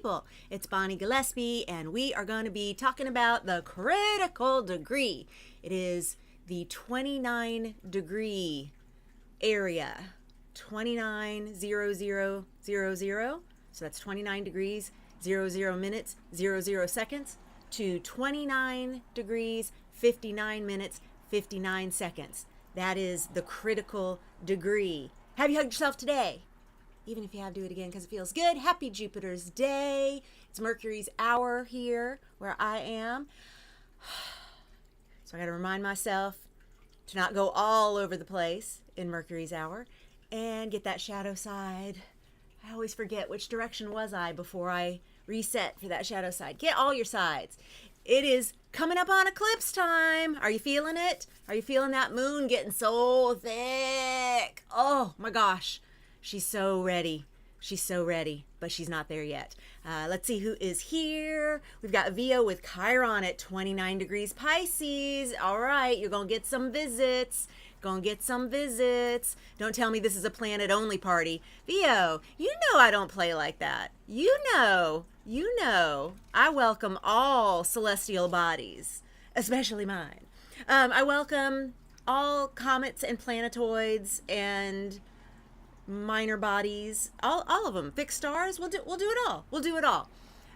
people. It's Bonnie Gillespie, and we are going to be talking about the critical degree. It is the 29 degree area, 290000. So that's 29 degrees, 00 minutes, 00 seconds, to 29 degrees, 59 minutes, 59 seconds. That is the critical degree. Have you hugged yourself today? Even if you have, do it again because it feels good. Happy Jupiter's Day. It's Mercury's hour here where I am. So I got to remind myself to not go all over the place in Mercury's hour and get that shadow side. I always forget which direction was I before I reset for that shadow side. Get all your sides. It is coming up on eclipse time. Are you feeling it? Are you feeling that moon getting so thick? Oh my gosh. She's so ready. She's so ready, but she's not there yet. Let's see who is here. We've got Vio with Chiron at 29 degrees Pisces. All right, you're going to get some visits. Don't tell me this is a planet-only party. Vio, you know I don't play like that. You know, I welcome all celestial bodies, especially mine. I welcome all comets and planetoids and minor bodies, all of them, fixed stars. We'll do it all.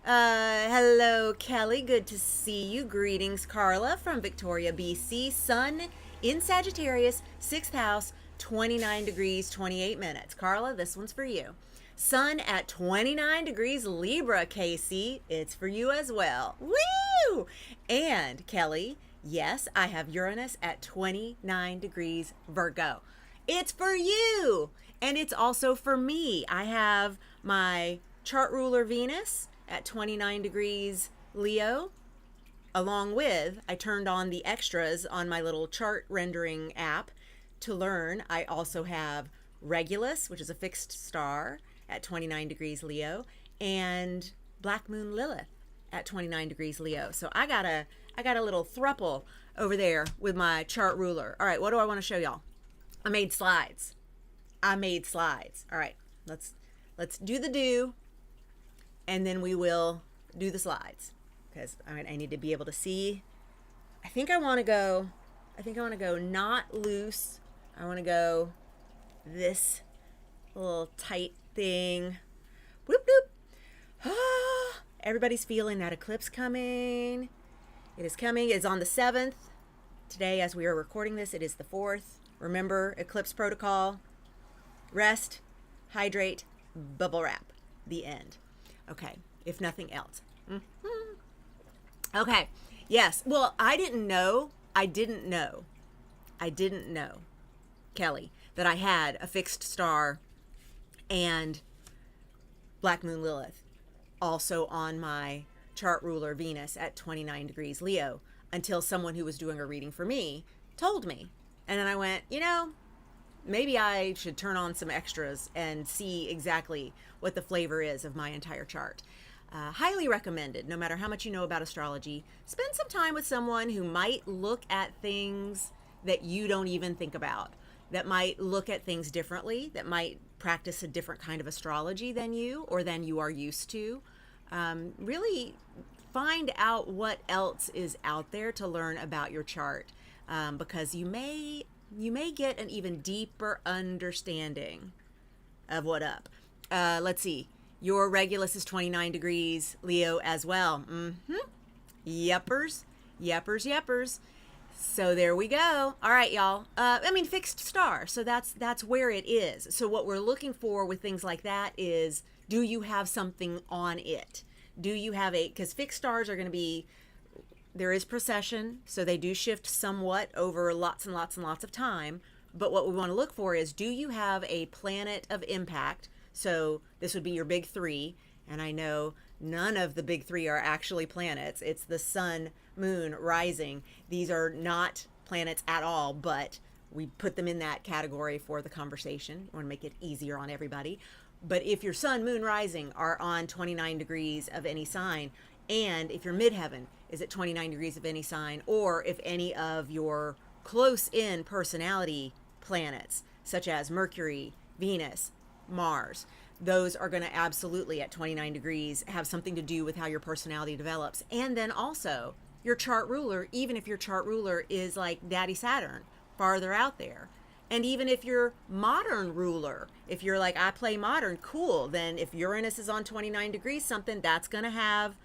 Hello, Kelly. Good to see you. Greetings, Carla from Victoria, BC. Sun in Sagittarius, 6th house, 29 degrees, 28 minutes. Carla, this one's for you. Sun at 29 degrees Libra, Casey. It's for you as well. Woo! And Kelly, yes, I have Uranus at 29 degrees Virgo. It's for you. And it's also for me. I have my chart ruler Venus at 29 degrees Leo, along with, I turned on the extras on my little chart rendering app to learn. I also have Regulus, which is a fixed star, at 29 degrees Leo, and Black Moon Lilith at 29 degrees Leo. So I got a little thruple over there with my chart ruler. All right, what do I want to show y'all? I made slides. All right, let's do the do, and then we will do the slides, because I need to be able to see. I think I want to go not loose. I want to go this little tight thing. Whoop whoop. Ah, everybody's feeling that eclipse coming. It is coming. It's on the 7th. Today, as we are recording this, it is the 4th. Remember, eclipse protocol. Rest, hydrate, bubble wrap. The end. Okay, if nothing else. Okay, yes. Well, I didn't know, Kelly, that I had a fixed star and Black Moon Lilith also on my chart ruler Venus at 29 degrees Leo until someone who was doing a reading for me told me. And then I went, maybe I should turn on some extras and see exactly what the flavor is of my entire chart. Highly recommended, no matter how much you know about astrology. Spend some time with someone who might look at things that you don't even think about, that might look at things differently, that might practice a different kind of astrology than you or than you are used to. Really find out what else is out there to learn about your chart, because you may get an even deeper understanding of what up. Let's see. Your Regulus is 29 degrees Leo as well. Yeppers. So there we go. All right, y'all. Fixed star. So that's where it is. So what we're looking for with things like that is, do you have something on it? Do you have because fixed stars are going to be, there is precession, so they do shift somewhat over lots and lots and lots of time. But what we want to look for is, do you have a planet of impact? So this would be your big three. And I know none of the big three are actually planets. It's the sun, moon, rising. These are not planets at all, but we put them in that category for the conversation. We want to make it easier on everybody. But if your sun, moon, rising are on 29 degrees of any sign, and if your midheaven is at 29 degrees of any sign, or if any of your close-in personality planets, such as Mercury, Venus, Mars, those are going to absolutely at 29 degrees have something to do with how your personality develops. And then also your chart ruler, even if your chart ruler is like Daddy Saturn, farther out there. And even if your modern ruler, if you're like, I play modern, cool, then if Uranus is on 29 degrees something, that's going to have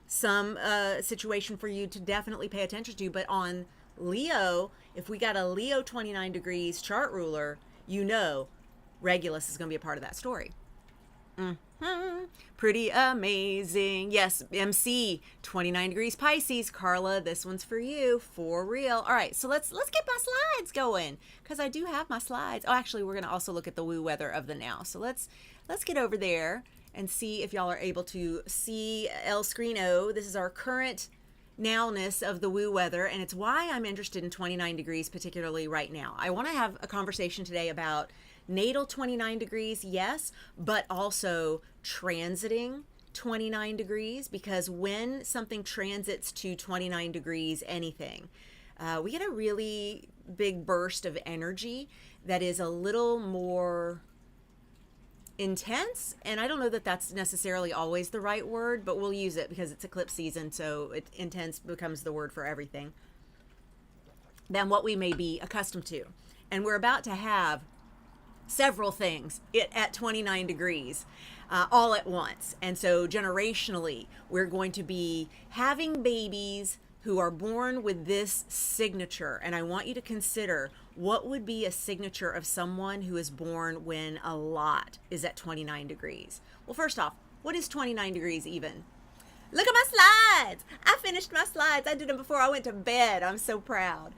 some situation for you to definitely pay attention to. But on Leo, if we got a Leo 29 degrees chart ruler, you know Regulus is going to be a part of that story. Pretty amazing. Yes, MC 29 degrees Pisces. Carla, this one's for you, for real. All right, so let's get my slides going, because I do have my slides. Oh, actually, we're going to also look at the woo weather of the now. So let's get over there and see if y'all are able to see El Screeno. This is our current nowness of the woo weather, and it's why I'm interested in 29 degrees particularly right now. I want to have a conversation today about natal 29 degrees, yes, but also transiting 29 degrees, because when something transits to 29 degrees anything, we get a really big burst of energy that is a little more intense. And I don't know that that's necessarily always the right word, but we'll use it because it's eclipse season, so intense becomes the word for everything, than what we may be accustomed to. And we're about to have several things at 29 degrees all at once. And so generationally, we're going to be having babies who are born with this signature. And I want you to consider, what would be a signature of someone who is born when a lot is at 29 degrees? Well, first off, what is 29 degrees even? Look at my slides. I finished my slides. I did them before I went to bed. I'm so proud.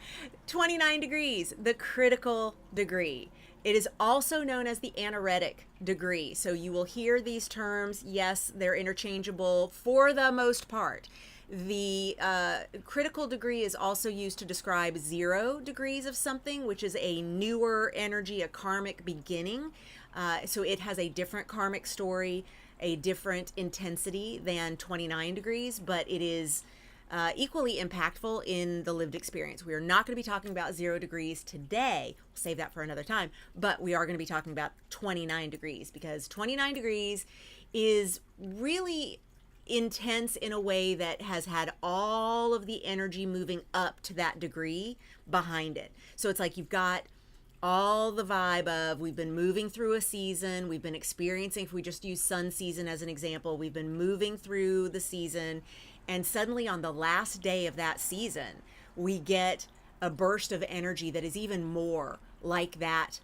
29 degrees, the critical degree. It is also known as the anaretic degree. So you will hear these terms. Yes, they're interchangeable for the most part. The critical degree is also used to describe 0 degrees of something, which is a newer energy, a karmic beginning. So it has a different karmic story, a different intensity than 29 degrees, but it is equally impactful in the lived experience. We are not going to be talking about 0 degrees today. We'll save that for another time. But we are going to be talking about 29 degrees, because 29 degrees is really intense in a way that has had all of the energy moving up to that degree behind it. So it's like you've got all the vibe of, we've been moving through a season, we've been experiencing, if we just use sun season as an example, we've been moving through the season, and suddenly on the last day of that season, we get a burst of energy that is even more like that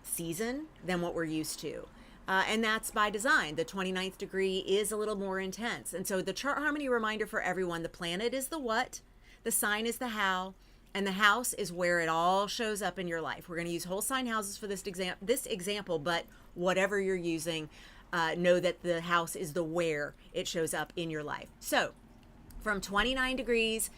season than what we're used to. And that's by design. The 29th degree is a little more intense. And so the chart harmony reminder for everyone, the planet is the what, the sign is the how, and the house is where it all shows up in your life. We're going to use whole sign houses for this example, but whatever you're using, know that the house is the where it shows up in your life. So from 29 degrees,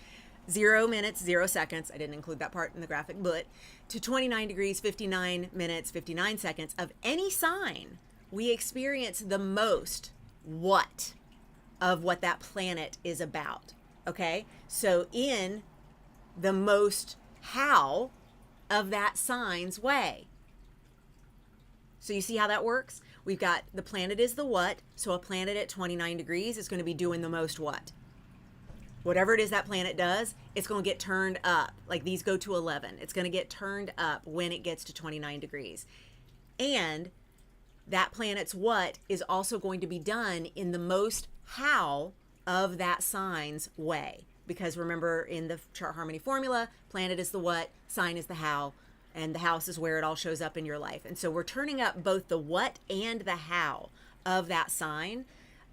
0 minutes, 0 seconds, I didn't include that part in the graphic, but to 29 degrees, 59 minutes, 59 seconds of any sign, we experience the most what of what that planet is about. Okay? So in the most how of that sign's way. So you see how that works? We've got the planet is the what. So a planet at 29 degrees is going to be doing the most what? Whatever it is that planet does, it's going to get turned up. Like these go to 11. It's going to get turned up when it gets to 29 degrees. And that planet's what is also going to be done in the most how of that sign's way. Because remember, in the chart harmony formula, planet is the what, sign is the how, and the house is where it all shows up in your life. And so we're turning up both the what and the how of that sign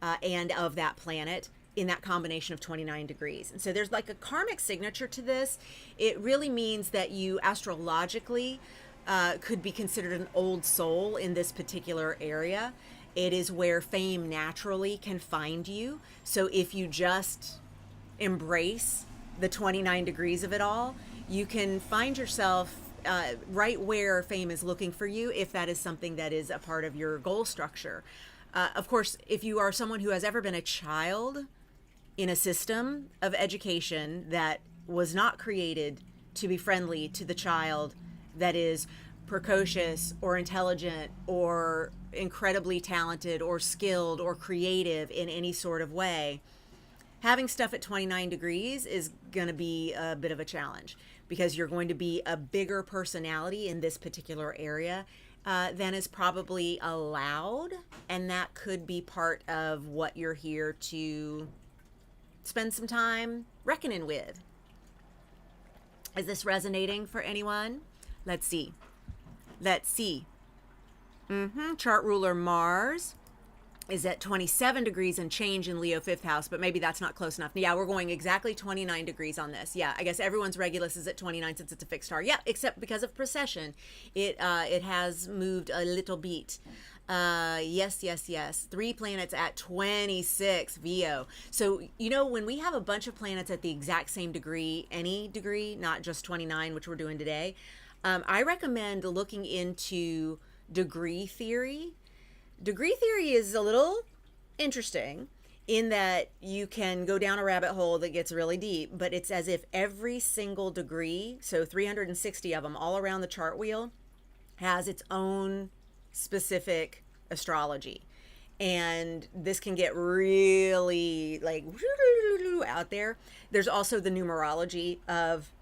and of that planet in that combination of 29 degrees. And so there's like a karmic signature to this. It really means that you astrologically could be considered an old soul in this particular area. It is where fame naturally can find you. So if you just embrace the 29 degrees of it all, you can find yourself right where fame is looking for you, if that is something that is a part of your goal structure. Of course, if you are someone who has ever been a child in a system of education that was not created to be friendly to the child that is precocious or intelligent or incredibly talented or skilled or creative in any sort of way, having stuff at 29 degrees is going to be a bit of a challenge, because you're going to be a bigger personality in this particular area than is probably allowed. And that could be part of what you're here to spend some time reckoning with. Is this resonating for anyone? Let's see. Chart ruler Mars is at 27 degrees and change in Leo 5th house, but maybe that's not close enough. Yeah, we're going exactly 29 degrees on this. Yeah, I guess everyone's Regulus is at 29 since it's a fixed star. Yeah, except because of precession, it has moved a little bit. Yes. 3 planets at 26 VO. So, you know, when we have a bunch of planets at the exact same degree, any degree, not just 29, which we're doing today, I recommend looking into degree theory. Degree theory is a little interesting in that you can go down a rabbit hole that gets really deep, but it's as if every single degree, so 360 of them all around the chart wheel, has its own specific astrology. And this can get really like out there. There's also the numerology of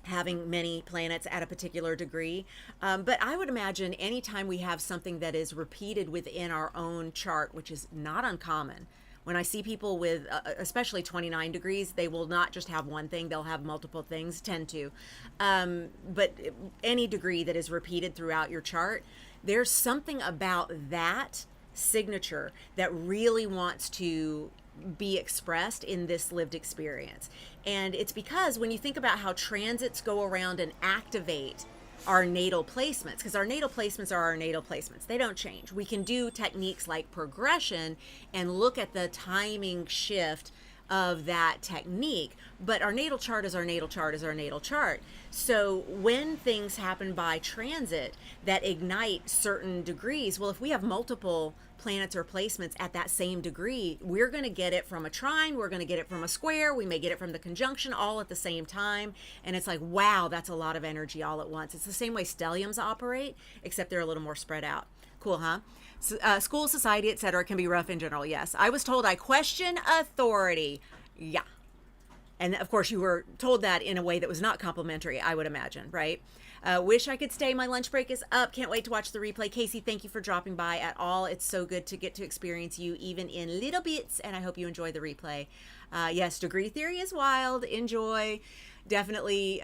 having many planets at a particular degree. But I would imagine anytime we have something that is repeated within our own chart, which is not uncommon. When I see people with, especially 29 degrees, they will not just have one thing, they'll have multiple things, tend to. But any degree that is repeated throughout your chart, there's something about that signature that really wants to be expressed in this lived experience. And it's because when you think about how transits go around and activate our natal placements, because our natal placements are our natal placements, they don't change. We can do techniques like progression and look at the timing shift of that technique, but our natal chart is our natal chart is our natal chart. So when things happen by transit that ignite certain degrees, well, if we have multiple planets or placements at that same degree, we're going to get it from a trine, we're going to get it from a square, we may get it from the conjunction all at the same time. And it's like, wow, that's a lot of energy all at once. It's the same way stelliums operate, except they're a little more spread out. Cool, huh? School, society, etc. can be rough in general. Yes. I was told I question authority. Yeah. And of course you were told that in a way that was not complimentary, I would imagine, right? Wish I could stay. My lunch break is up. Can't wait to watch the replay. Casey, thank you for dropping by at all. It's so good to get to experience you even in little bits, and I hope you enjoy the replay. Yes, degree theory is wild. Enjoy. Definitely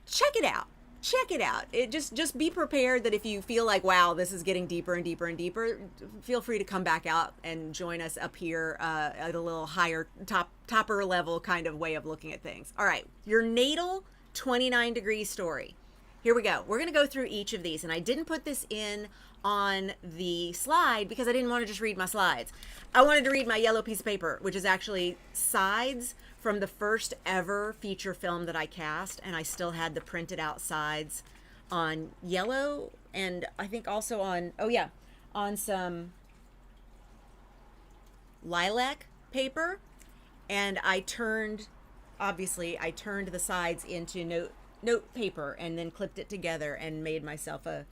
check it out. Check it out. It just be prepared that if you feel like, wow, this is getting deeper and deeper and deeper, feel free to come back out and join us up here at a little higher, topper level kind of way of looking at things. All right, your natal 29 degree story. Here we go. We're going to go through each of these, and I didn't put this in on the slide because I didn't want to just read my slides. I wanted to read my yellow piece of paper, which is actually sides from the first ever feature film that I cast, and I still had the printed out sides on yellow, and I think also on, on some lilac paper. And I turned the sides into note paper and then clipped it together and made myself a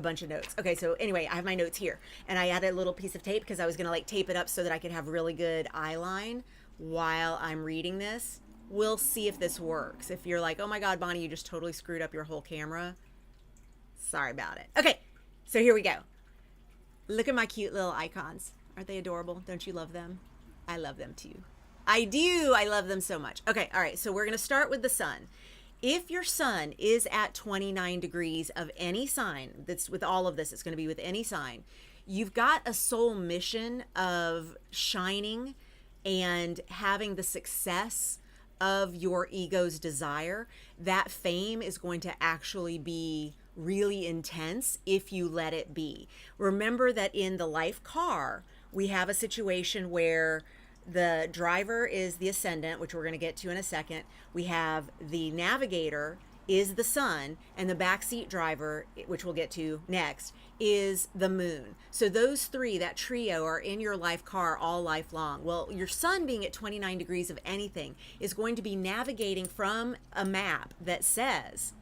bunch of notes. Okay, so anyway, I have my notes here, and I added a little piece of tape because I was gonna like tape it up so that I could have really good eye line while I'm reading this. We'll see if this works. If you're like, oh my God, Bonnie, you just totally screwed up your whole camera. Sorry about it. Okay, so here we go. Look at my cute little icons. Aren't they adorable? Don't you love them? I love them too. I do. I love them so much. Okay, all right, so we're gonna start with the sun. If your sun is at 29 degrees of any sign, that's with all of this, it's gonna be with any sign, you've got a soul mission of shining and having the success of your ego's desire. That fame is going to actually be really intense if you let it be. Remember that in the life car, we have a situation where the driver is the ascendant, which we're going to get to in a second. We have the navigator is the sun, and the backseat driver, which we'll get to next, is the moon. So those three, that trio, are in your life car all life long. Well, your sun being at 29 degrees of anything is going to be navigating from a map that says,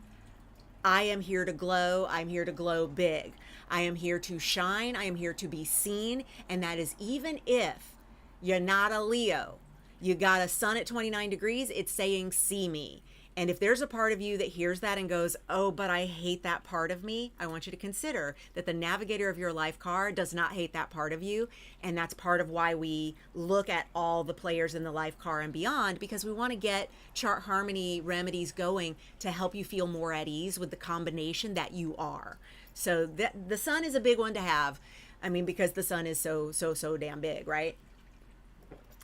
I am here to glow. I'm here to glow big. I am here to shine. I am here to be seen. And that is even if you're not a Leo. You got a sun at 29 degrees, it's saying, see me. And if there's a part of you that hears that and goes, oh, but I hate that part of me, I want you to consider that the navigator of your life card does not hate that part of you. And that's part of why we look at all the players in the life card and beyond, because we want to get chart harmony remedies going to help you feel more at ease with the combination that you are. So the sun is a big one to have. I mean, because the sun is so damn big, right?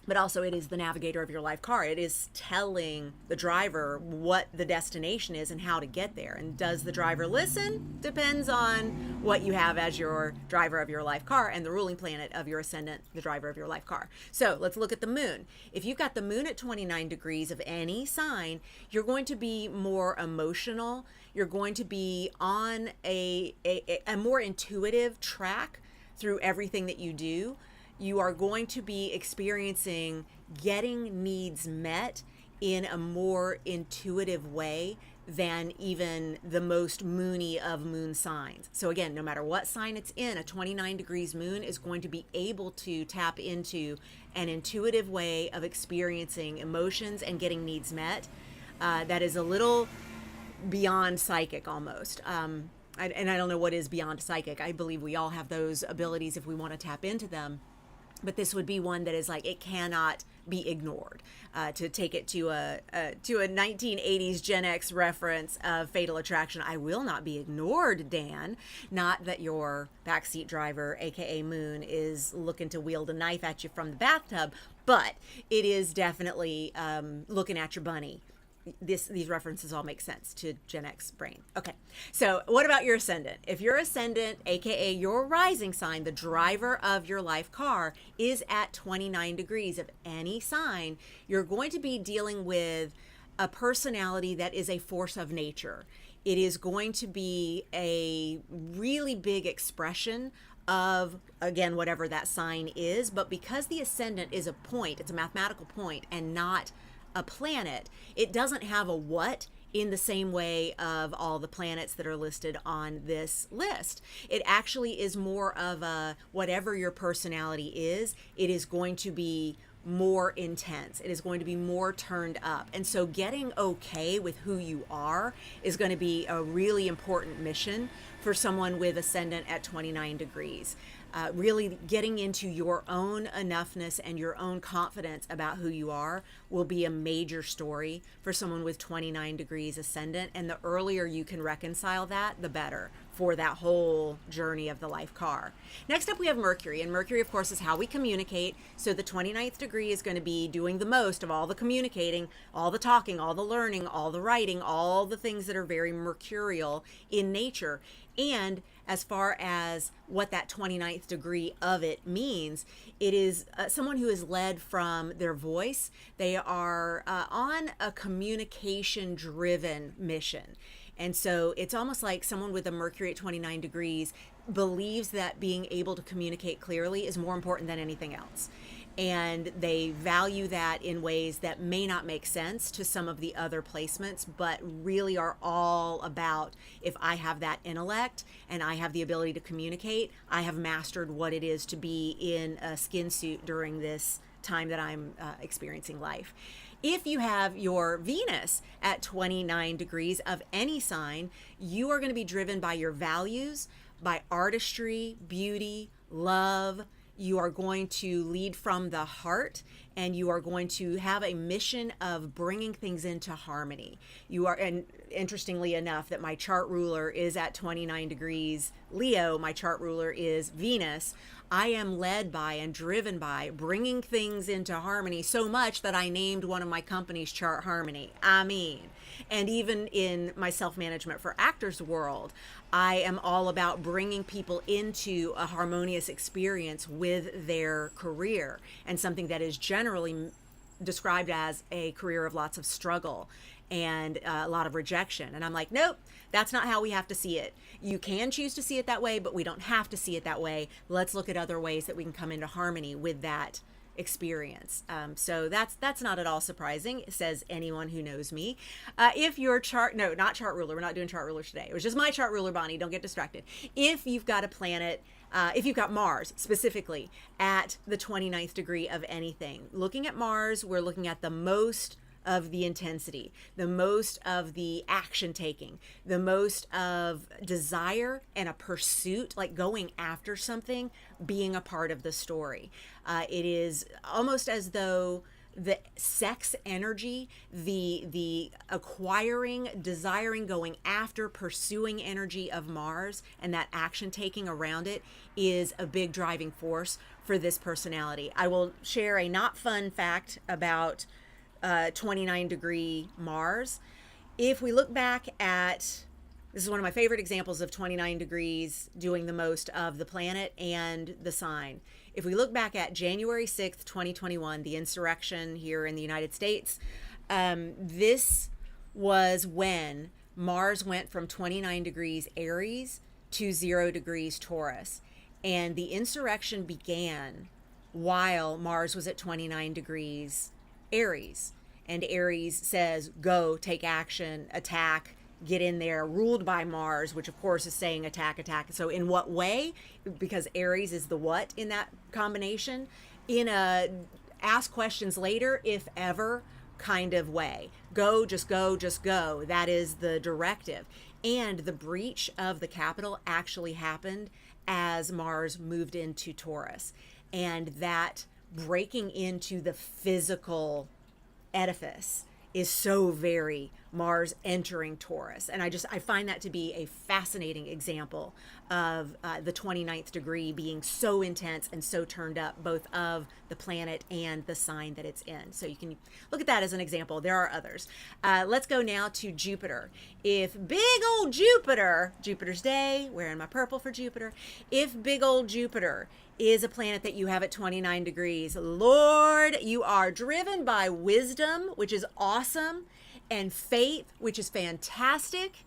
But also it is the navigator of your life car. It is telling the driver what the destination is and how to get there. And does the driver listen? Depends on what you have as your driver of your life car and the ruling planet of your ascendant, the driver of your life car. So let's look at the moon. If you've got the moon at 29 degrees of any sign, you're going to be more emotional. You're going to be on a more intuitive track through everything that you do. You are going to be experiencing getting needs met in a more intuitive way than even the most moony of moon signs. So again, no matter what sign it's in, a 29 degrees moon is going to be able to tap into an intuitive way of experiencing emotions and getting needs met that is a little beyond psychic almost. And I don't know what is beyond psychic. I believe we all have those abilities if we want to tap into them. But this would be one that is like, it cannot be ignored. To take it to a 1980s Gen X reference of Fatal Attraction, I will not be ignored, Dan. Not that your backseat driver, aka Moon, is looking to wield a knife at you from the bathtub, but it is definitely looking at your bunny. These references all make sense to Gen X brain. Okay, so what about your ascendant? If your ascendant, aka your rising sign, the driver of your life car, is at 29 degrees of any sign, you're going to be dealing with a personality that is a force of nature. It is going to be a really big expression of, again, whatever that sign is, but because the ascendant is a point, it's a mathematical point and not a planet, it doesn't have a what in the same way of all the planets that are listed on this list. It actually is more of a, whatever your personality is, it is going to be more intense. It is going to be more turned up. And so getting okay with who you are is going to be a really important mission for someone with ascendant at 29 degrees. Really getting into your own enoughness and your own confidence about who you are will be a major story for someone with 29 degrees ascendant. And the earlier you can reconcile that, the better for that whole journey of the life car. Next up, we have Mercury. And Mercury, of course, is how we communicate. So the 29th degree is going to be doing the most of all the communicating, all the talking, all the learning, all the writing, all the things that are very mercurial in nature. And as far as what that 29th degree of it means, it is someone who is led from their voice. They are on a communication-driven mission. And so it's almost like someone with a Mercury at 29 degrees believes that being able to communicate clearly is more important than anything else. And they value that in ways that may not make sense to some of the other placements, but really are all about, if I have that intellect and I have the ability to communicate, I have mastered what it is to be in a skin suit during this time that I'm experiencing life. If you have your Venus at 29 degrees of any sign, you are going to be driven by your values, by artistry, beauty, love. You are going to lead from the heart, and you are going to have a mission of bringing things into harmony. You are, and interestingly enough, that my chart ruler is at 29 degrees Leo. My chart ruler is Venus. I am led by and driven by bringing things into harmony so much that I named one of my companies Chart Harmony. And even in my self-management for actors world, I am all about bringing people into a harmonious experience with their career, and something that is generally described as a career of lots of struggle and a lot of rejection. And I'm like, nope, that's not how we have to see it. You can choose to see it that way, but we don't have to see it that way. Let's look at other ways that we can come into harmony with that experience. So that's not at all surprising, says anyone who knows me. If your chart, no, not chart ruler, we're not doing chart rulers today. It was just my chart ruler, Bonnie, don't get distracted. If you've got a planet, if you've got Mars specifically at the 29th degree of anything, looking at Mars, we're looking at the most of the intensity, the most of the action taking, the most of desire and a pursuit, like going after something, being a part of the story. It is almost as though the sex energy, the acquiring, desiring, going after, pursuing energy of Mars and that action taking around it is a big driving force for this personality. I will share a not fun fact about 29 degree Mars. If we look back at, this is one of my favorite examples of 29 degrees doing the most of the planet and the sign. If we look back at January 6th, 2021, the insurrection here in the United States, this was when Mars went from 29 degrees Aries to 0 degrees Taurus. And the insurrection began while Mars was at 29 degrees Aries. And Aries says, go, take action, attack, get in there, ruled by Mars, which of course is saying attack, attack. So in what way? Because Aries is the what in that combination? In a ask questions later, if ever kind of way. Go, just go, just go. That is the directive. And the breach of the Capitol actually happened as Mars moved into Taurus. And that breaking into the physical edifice is so very Mars entering Taurus. And I find that to be a fascinating example of the 29th degree being so intense and so turned up, both of the planet and the sign that it's in. So you can look at that as an example. There are others. Let's go now to Jupiter. If big old Jupiter, Jupiter's day, wearing my purple for Jupiter, if big old Jupiter is a planet that you have at 29 degrees, Lord, you are driven by wisdom, which is awesome, and faith, which is fantastic.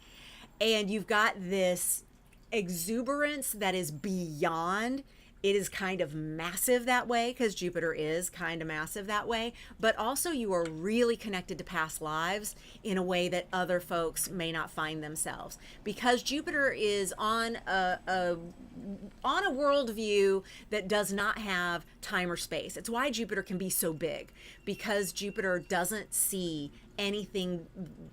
And you've got this exuberance that is beyond. It is kind of massive that way, because Jupiter is kind of massive that way, but also you are really connected to past lives in a way that other folks may not find themselves, because Jupiter is on a worldview that does not have time or space. It's why Jupiter can be so big, because Jupiter doesn't see anything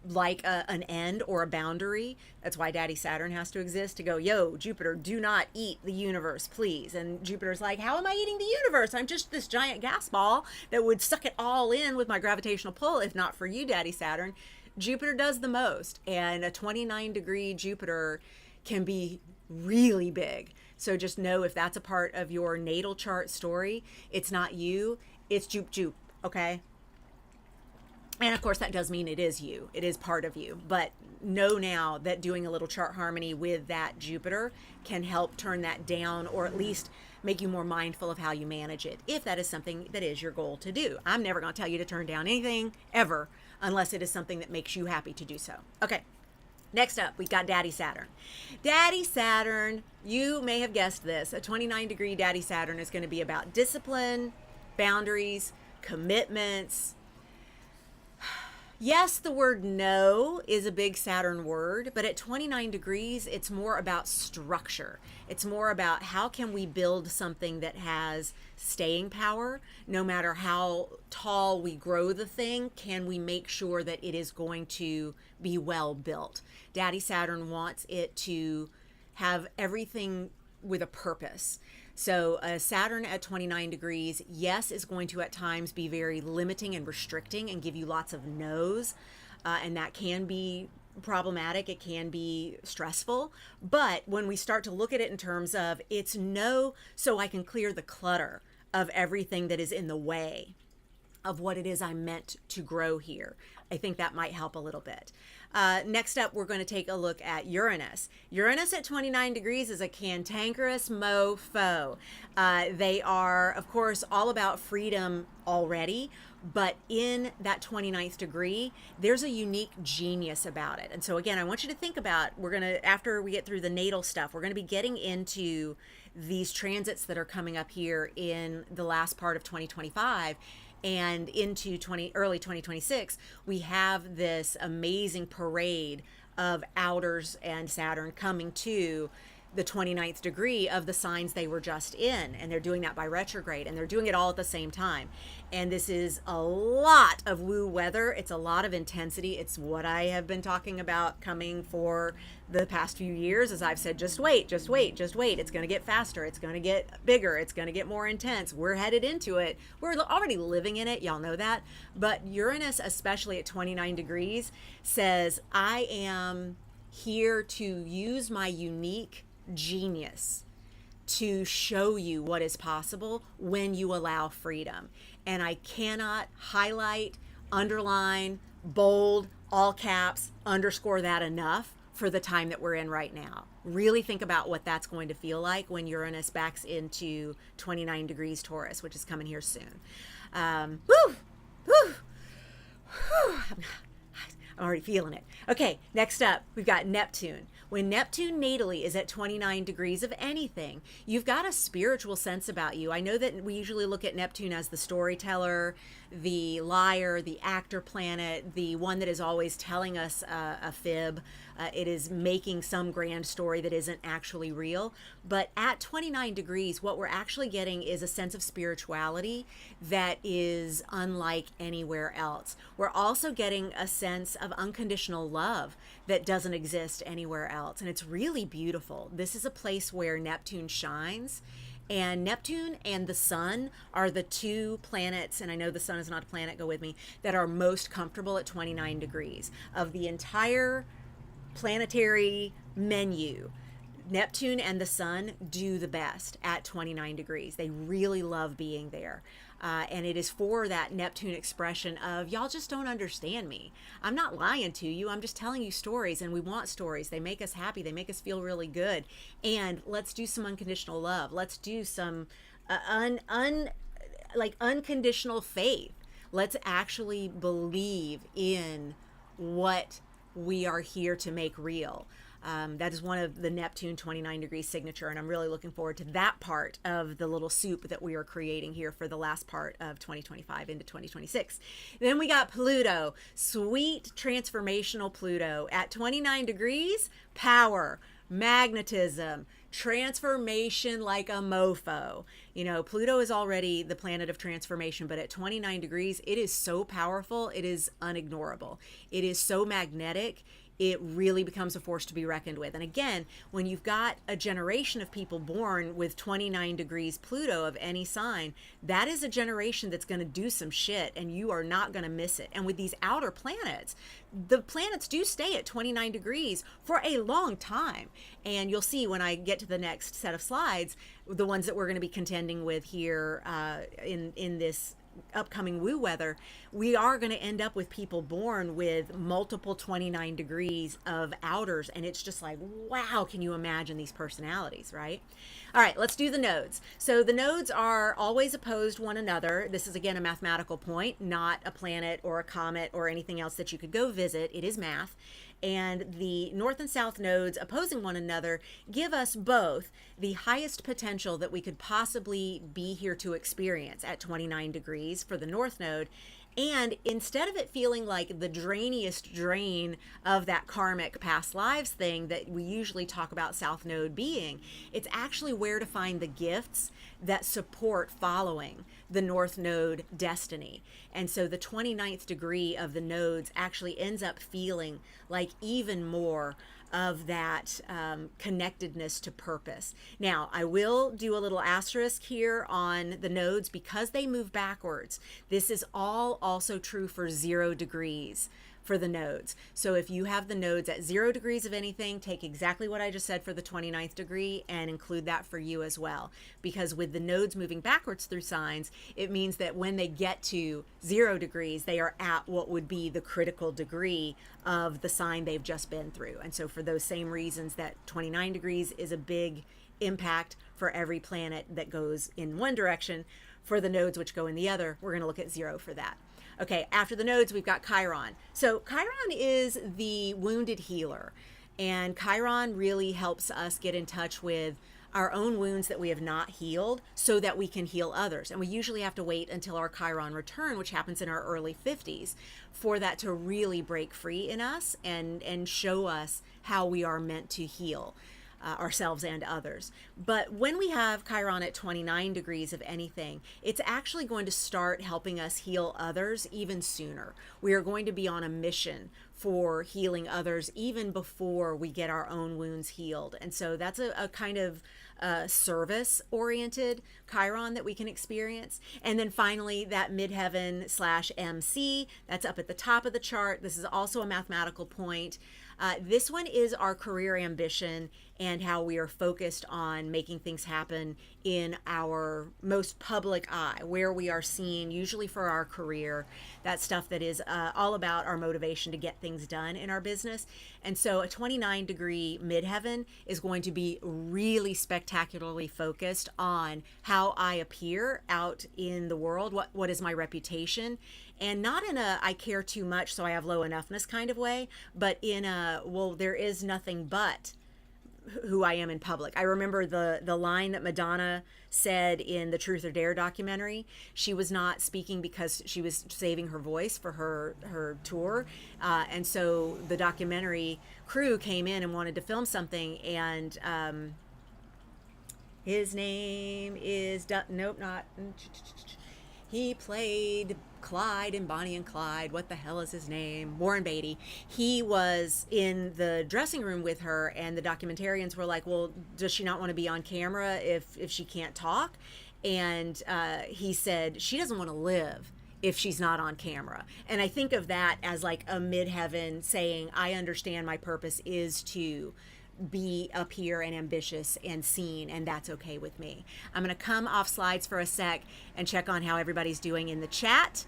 like an end or a boundary. That's why Daddy Saturn has to exist, to go, yo, Jupiter, do not eat the universe, please. And Jupiter's like, how am I eating the universe? I'm just this giant gas ball that would suck it all in with my gravitational pull, if not for you, Daddy Saturn. Jupiter does the most, and a 29 degree Jupiter can be really big. So just know, if that's a part of your natal chart story, it's not you, it's Jup, okay? And of course, that does mean it is you. It is part of you. But know now that doing a little chart harmony with that Jupiter can help turn that down, or at least make you more mindful of how you manage it, if that is something that is your goal to do. I'm never going to tell you to turn down anything, ever, unless it is something that makes you happy to do so. Okay. Next up, we've got Daddy Saturn. Daddy Saturn, you may have guessed this, a 29 degree Daddy Saturn is going to be about discipline, boundaries, commitments. Yes, the word no is a big Saturn word, but at 29 degrees, it's more about structure. It's more about how can we build something that has staying power. No matter how tall we grow the thing, can we make sure that it is going to be well built? Daddy Saturn wants it to have everything with a purpose. So Saturn at 29 degrees, yes, is going to at times be very limiting and restricting and give you lots of no's. And that can be problematic. It can be stressful. But when we start to look at it in terms of it's no, so I can clear the clutter of everything that is in the way of what it is I'm meant to grow here, I think that might help a little bit. Next up, we're going to take a look at Uranus. Uranus at 29 degrees is a cantankerous mofo. They are, of course, all about freedom already, but in that 29th degree, there's a unique genius about it. And so again, I want you to think about, we're going to, after we get through the natal stuff, we're going to be getting into these transits that are coming up here in the last part of 2025 and into early 2026, we have this amazing parade of outers and Saturn coming to the 29th degree of the signs they were just in, and they're doing that by retrograde, and they're doing it all at the same time. And this is a lot of woo weather. It's a lot of intensity. It's what I have been talking about coming for the past few years, as I've said, just wait, just wait, just wait. It's going to get faster. It's going to get bigger. It's going to get more intense. We're headed into it. We're already living in it. Y'all know that. But Uranus, especially at 29 degrees, says, I am here to use my unique genius to show you what is possible when you allow freedom. And I cannot highlight, underline, bold, all caps, underscore that enough for the time that we're in right now. Really think about what that's going to feel like when Uranus backs into 29 degrees Taurus, which is coming here soon. Woo! Woo! Whew. I'm already feeling it. Okay, next up, we've got Neptune. When Neptune natally is at 29 degrees of anything, you've got a spiritual sense about you. I know that we usually look at Neptune as the storyteller, the liar, the actor planet, the one that is always telling us a fib. It is making some grand story that isn't actually real. But at 29 degrees, what we're actually getting is a sense of spirituality that is unlike anywhere else. We're also getting a sense of unconditional love that doesn't exist anywhere else. And it's really beautiful. This is a place where Neptune shines. And Neptune and the sun are the two planets, and I know the sun is not a planet, go with me, that are most comfortable at 29 degrees. Of the entire planetary menu, Neptune and the sun do the best at 29 degrees. They really love being there. And it is for that Neptune expression of, y'all just don't understand me. I'm not lying to you. I'm just telling you stories, and we want stories. They make us happy. They make us feel really good. And let's do some unconditional love. Let's do some unconditional faith. Let's actually believe in what we are here to make real. That is one of the Neptune 29 degrees signature, and I'm really looking forward to that part of the little soup that we are creating here for the last part of 2025 into 2026. Then we got Pluto, sweet transformational Pluto at 29 degrees, power, magnetism, transformation like a mofo. You know, Pluto is already the planet of transformation, but at 29 degrees, it is so powerful, it is unignorable. It is so magnetic. It really becomes a force to be reckoned with. And again, when you've got a generation of people born with 29 degrees Pluto of any sign, that is a generation that's going to do some shit, and you are not going to miss it. And with these outer planets, the planets do stay at 29 degrees for a long time. And you'll see when I get to the next set of slides, the ones that we're going to be contending with here in this upcoming woo weather, we are going to end up with people born with multiple 29 degrees of outers, and it's just like, wow, can you imagine these personalities, right? All right, let's do the nodes. So the nodes are always opposed one another. This is again a mathematical point, not a planet or a comet or anything else that you could go visit. It is math. And the north and south nodes opposing one another give us both the highest potential that we could possibly be here to experience at 29 degrees for the north node. And instead of it feeling like the drainiest drain of that karmic past lives thing that we usually talk about south node being, it's actually where to find the gifts that support following the north node destiny. And so the 29th degree of the nodes actually ends up feeling like even more of that connectedness to purpose. Now, I will do a little asterisk here on the nodes because they move backwards. This is all also true for 0 degrees for the nodes. So if you have the nodes at 0 degrees of anything, take exactly what I just said for the 29th degree and include that for you as well. Because with the nodes moving backwards through signs, it means that when they get to 0 degrees, they are at what would be the critical degree of the sign they've just been through. And so for those same reasons that 29 degrees is a big impact for every planet that goes in one direction, for the nodes which go in the other, we're going to look at 0 for that. Okay, after the nodes, we've got Chiron. So Chiron is the wounded healer, and Chiron really helps us get in touch with our own wounds that we have not healed so that we can heal others. And we usually have to wait until our Chiron return, which happens in our early 50s, for that to really break free in us and show us how we are meant to heal ourselves and others. But when we have Chiron at 29 degrees of anything, it's actually going to start helping us heal others even sooner. We are going to be on a mission for healing others even before we get our own wounds healed. And so that's a kind of service-oriented Chiron that we can experience. And then finally, that midheaven / MC, that's up at the top of the chart. This is also a mathematical point. This one is our career ambition and how we are focused on making things happen in our most public eye, where we are seen, usually for our career, that stuff that is all about our motivation to get things done in our business. And so a 29 degree midheaven is going to be really spectacularly focused on how I appear out in the world, what is my reputation, and not in a I care too much so I have low enoughness kind of way, but in a, well, there is nothing but who I am in public. I remember the line that Madonna said in the Truth or Dare documentary. She was not speaking because she was saving her voice for her tour. And so the documentary crew came in and wanted to film something, and his name is, nope, not, he played Clyde in Bonnie and Clyde. What the hell is his name? Warren Beatty. He was in the dressing room with her, and the documentarians were like, well, does she not want to be on camera if she can't talk? And he said, she doesn't want to live if she's not on camera. And I think of that as like a midheaven saying, I understand my purpose is to be up here and ambitious and seen, and that's okay with me. I'm going to come off slides for a sec and check on how everybody's doing in the chat.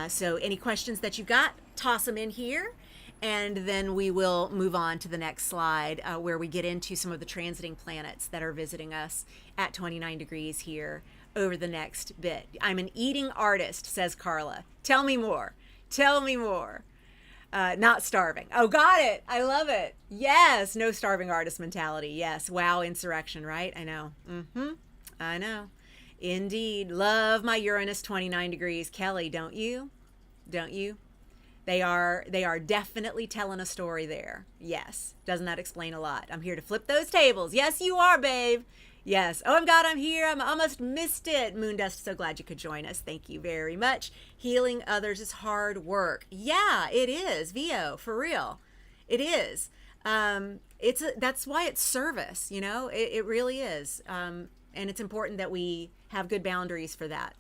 So any questions that you've got, toss them in here, and then we will move on to the next slide where we get into some of the transiting planets that are visiting us at 29 degrees here over the next bit. I'm an eating artist, says Carla. Tell me more. Tell me more. Not starving. Oh, got it. I love it. Yes. No starving artist mentality. Yes. Wow. Insurrection, right? I know. I know. Indeed. Love my Uranus 29 degrees. Kelly, don't you? Don't you? They are definitely telling a story there. Yes. Doesn't that explain a lot? I'm here to flip those tables. Yes, you are, babe. Yes. Oh, God, I'm here. I almost missed it. Moondust, so glad you could join us. Thank you very much. Healing others is hard work. Yeah, it is. Vio, for real. It is. That's why it's service, you know? It really is. And it's important that we have good boundaries for that,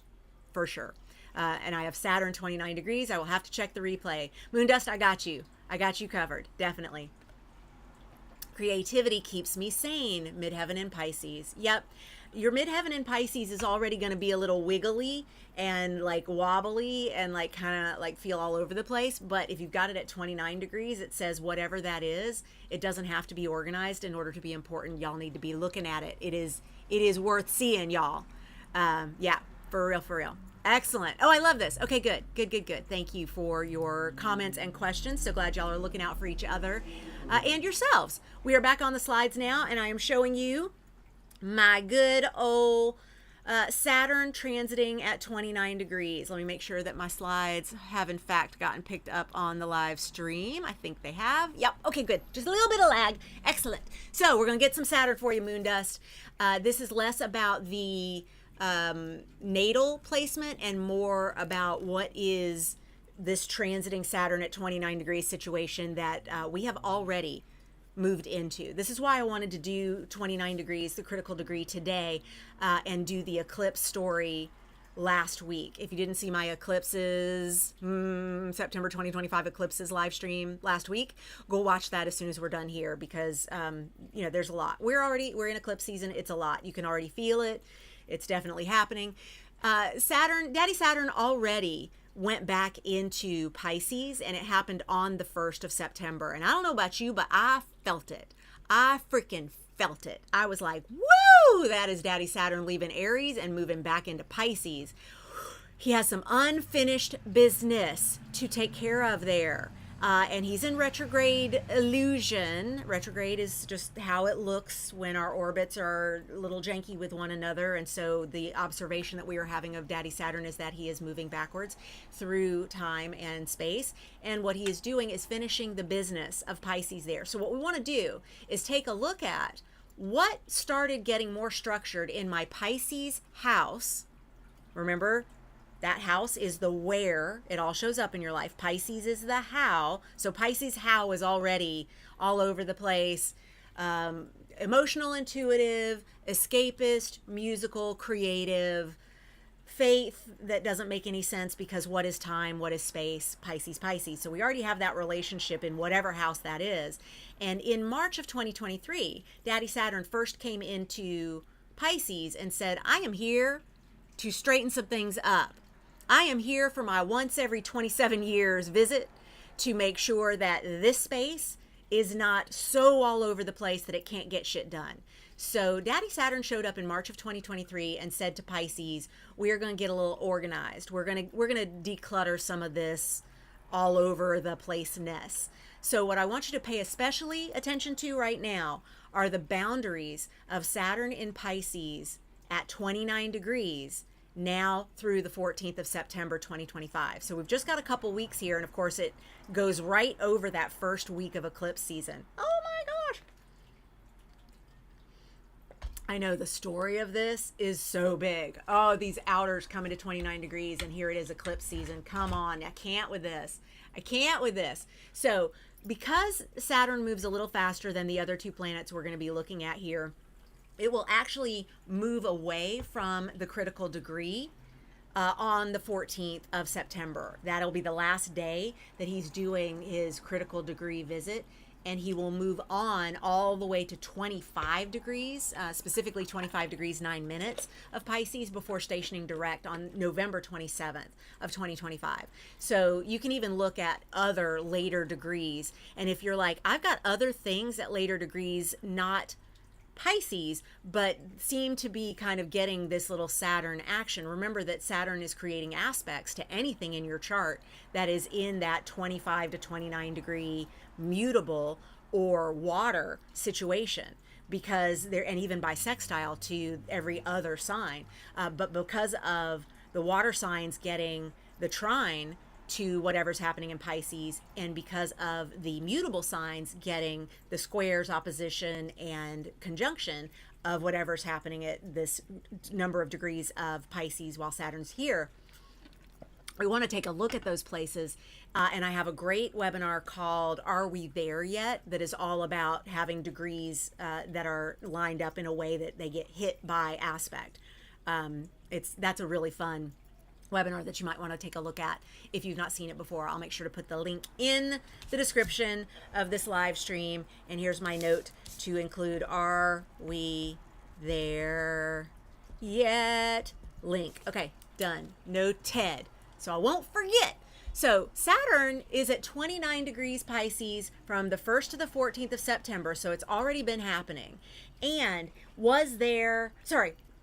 for sure. And I have Saturn 29 degrees. I will have to check the replay. Moondust, I got you. I got you covered. Definitely. Creativity keeps me sane. Midheaven in Pisces. Yep. Your midheaven in Pisces is already going to be a little wiggly and like wobbly and like kind of like feel all over the place. But if you've got it at 29 degrees, it says whatever that is, it doesn't have to be organized in order to be important. Y'all need to be looking at it. It is worth seeing, y'all. Yeah, for real, for real. Excellent. Oh, I love this. Okay, good. Good. Thank you for your comments and questions. So glad y'all are looking out for each other and yourselves. We are back on the slides now, and I am showing you my good old Saturn transiting at 29 degrees. Let me make sure that my slides have in fact gotten picked up on the live stream. I think they have. Yep. Okay, good. Just a little bit of lag. Excellent. So we're going to get some Saturn for you, Moondust. This is less about the natal placement and more about what is this transiting Saturn at 29 degrees situation that we have already moved into. This is why I wanted to do 29 degrees, the critical degree, today, and do the eclipse story last week. If you didn't see my eclipses, September 2025 eclipses live stream last week, go watch that as soon as we're done here, because there's a lot. We're in eclipse season. It's a lot. You can already feel it. It's definitely happening. Daddy Saturn already went back into Pisces, and it happened on the 1st of September. And I don't know about you, but I felt it. I freaking felt it. I was like, woo, that is Daddy Saturn leaving Aries and moving back into Pisces. He has some unfinished business to take care of there. And he's in retrograde illusion. Retrograde is just how it looks when our orbits are a little janky with one another. And so the observation that we are having of Daddy Saturn is that he is moving backwards through time and space. And what he is doing is finishing the business of Pisces there. So what we want to do is take a look at what started getting more structured in my Pisces house. Remember, that house is the where. It all shows up in your life. Pisces is the how. So Pisces how is already all over the place. Emotional, intuitive, escapist, musical, creative, faith that doesn't make any sense because what is time, what is space, Pisces, Pisces. So we already have that relationship in whatever house that is. And in March of 2023, Daddy Saturn first came into Pisces and said, I am here to straighten some things up. I am here for my once every 27 years visit to make sure that this space is not so all over the place that it can't get shit done. So Daddy Saturn showed up in March of 2023 and said to Pisces, we are going to get a little organized. We're going to declutter some of this all over the place-ness. So what I want you to pay especially attention to right now are the boundaries of Saturn in Pisces at 29 degrees now through the 14th of September 2025. So we've just got a couple weeks here, and of course it goes right over that first week of eclipse season. Oh my gosh. I know the story of this is so big. Oh, these outers coming to 29 degrees, and here it is eclipse season. Come on, I can't with this. I can't with this. So because Saturn moves a little faster than the other two planets we're going to be looking at here, it will actually move away from the critical degree on the 14th of September. That'll be the last day that he's doing his critical degree visit, and he will move on all the way to 25 degrees, specifically 25 degrees 9 minutes of Pisces before stationing direct on November 27th of 2025. So you can even look at other later degrees, and if you're like, I've got other things at later degrees, not Pisces, but seem to be kind of getting this little Saturn action. Remember that Saturn is creating aspects to anything in your chart that is in that 25 to 29 degree mutable or water situation, because they're, and even by sextile to every other sign. But because of the water signs getting the trine to whatever's happening in Pisces, and because of the mutable signs getting the squares, opposition, and conjunction of whatever's happening at this number of degrees of Pisces while Saturn's here, we want to take a look at those places. And I have a great webinar called Are We There Yet? That is all about having degrees that are lined up in a way that they get hit by aspect. That's a really fun webinar that you might want to take a look at if you've not seen it before. I'll make sure to put the link in the description of this live stream. And here's my note to include Are We There Yet? Link. Okay, done. Noted. So I won't forget. So Saturn is at 29 degrees Pisces from the 1st to the 14th of September. So it's already been happening, and was there,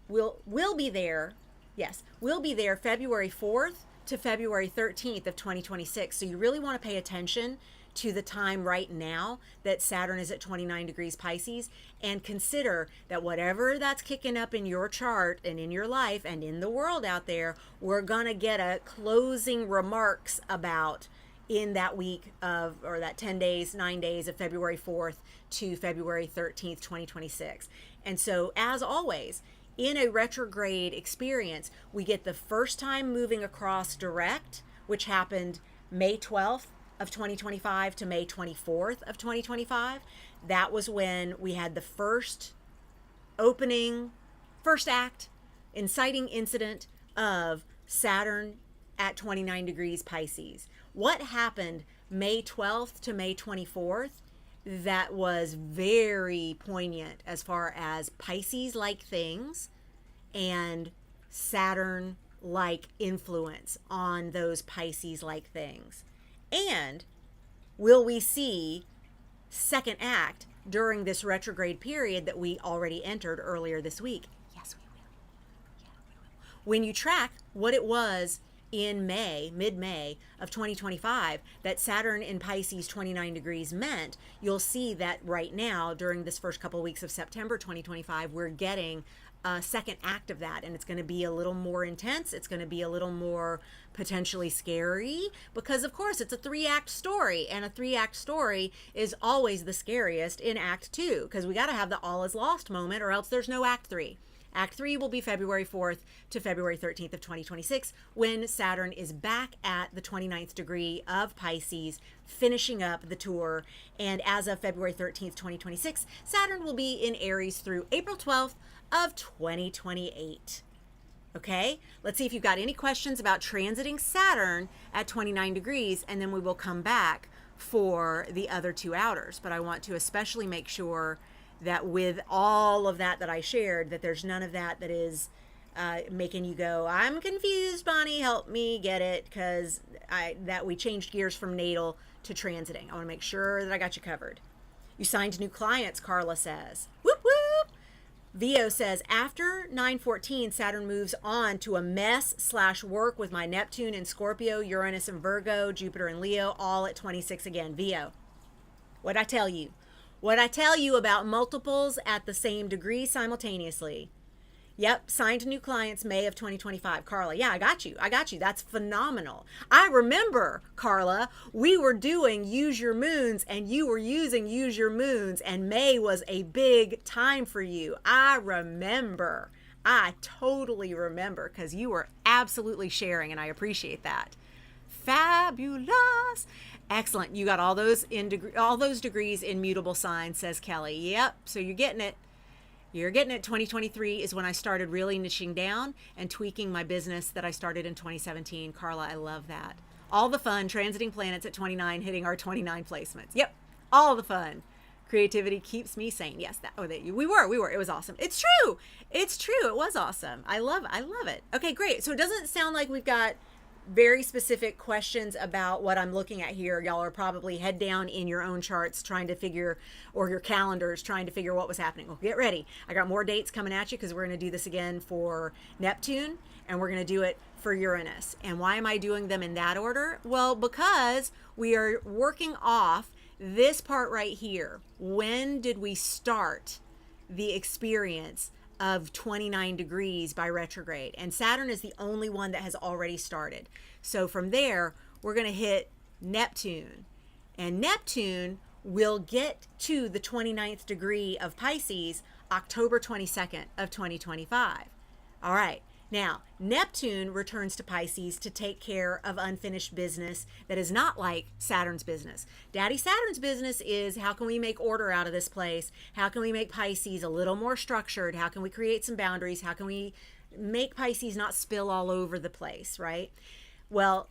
will be there. Yes, we'll be there February 4th to February 13th of 2026. So you really want to pay attention to the time right now that Saturn is at 29 degrees Pisces, and consider that whatever that's kicking up in your chart and in your life and in the world out there, we're going to get a closing remarks about in that week of, or that 10 days, 9 days of February 4th to February 13th, 2026. And so as always, in a retrograde experience, we get the first time moving across direct, which happened May 12th of 2025 to May 24th of 2025. That was when we had the first act, inciting incident of Saturn at 29 degrees Pisces. What happened May 12th to May 24th that was very poignant as far as Pisces-like things and Saturn-like influence on those Pisces-like things? And will we see second act during this retrograde period that we already entered earlier this week? Yes, we will. Yeah, we will. When you track what it was in May, mid-May of 2025, that Saturn in Pisces 29 degrees meant, you'll see that right now during this first couple of weeks of September 2025, we're getting a second act of that, and it's going to be a little more intense. It's going to be a little more potentially scary because, of course, it's a 3-act story, and a 3-act story is always the scariest in Act 2 because we got to have the all is lost moment, or else there's no Act 3. Act 3 will be February 4th to February 13th of 2026 when Saturn is back at the 29th degree of Pisces, finishing up the tour. And as of February 13th, 2026, Saturn will be in Aries through April 12th of 2028. Okay, let's see if you've got any questions about transiting Saturn at 29 degrees, and then we will come back for the other 2 outers. But I want to especially make sure that with all of that I shared, that there's none of that is making you go, I'm confused, Bonnie, help me get it, because that we changed gears from natal to transiting. I want to make sure that I got you covered. You signed new clients, Carla says. Whoop, whoop. Vio says, after 9/14, Saturn moves on to a mess/work with my Neptune in Scorpio, Uranus in Virgo, Jupiter in Leo, all at 26 again. Vio, what'd I tell you? What I tell you about multiples at the same degree simultaneously? Yep, signed new clients May of 2025. Carla, yeah, I got you. That's phenomenal. I remember, Carla, we were doing Use Your Moons and you were using Use Your Moons, and May was a big time for you. I remember. I totally remember because you were absolutely sharing, and I appreciate that. Fabulous. Excellent. You got all those degrees in mutable signs, says Kelly. Yep. So you're getting it. 2023 is when I started really niching down and tweaking my business that I started in 2017. Carla, I love that. All the fun, transiting planets at 29, hitting our 29 placements. Yep. All the fun. Creativity keeps me sane. Yes, we were. It was awesome. It's true. It was awesome. I love it. Okay, great. So it doesn't sound like we've got very specific questions about what I'm looking at here. Y'all are probably head down in your own charts trying to figure, or your calendars trying to figure what was happening. Well, get ready. I got more dates coming at you because we're going to do this again for Neptune, and we're going to do it for Uranus. And why am I doing them in that order? Well, because we are working off this part right here. When did we start the experience of 29 degrees by retrograde? And Saturn is the only one that has already started. So from there, we're going to hit Neptune. And Neptune will get to the 29th degree of Pisces October 22nd of 2025. All right. Now, Neptune returns to Pisces to take care of unfinished business that is not like Saturn's business. Daddy Saturn's business is, how can we make order out of this place? How can we make Pisces a little more structured? How can we create some boundaries? How can we make Pisces not spill all over the place, right? Well,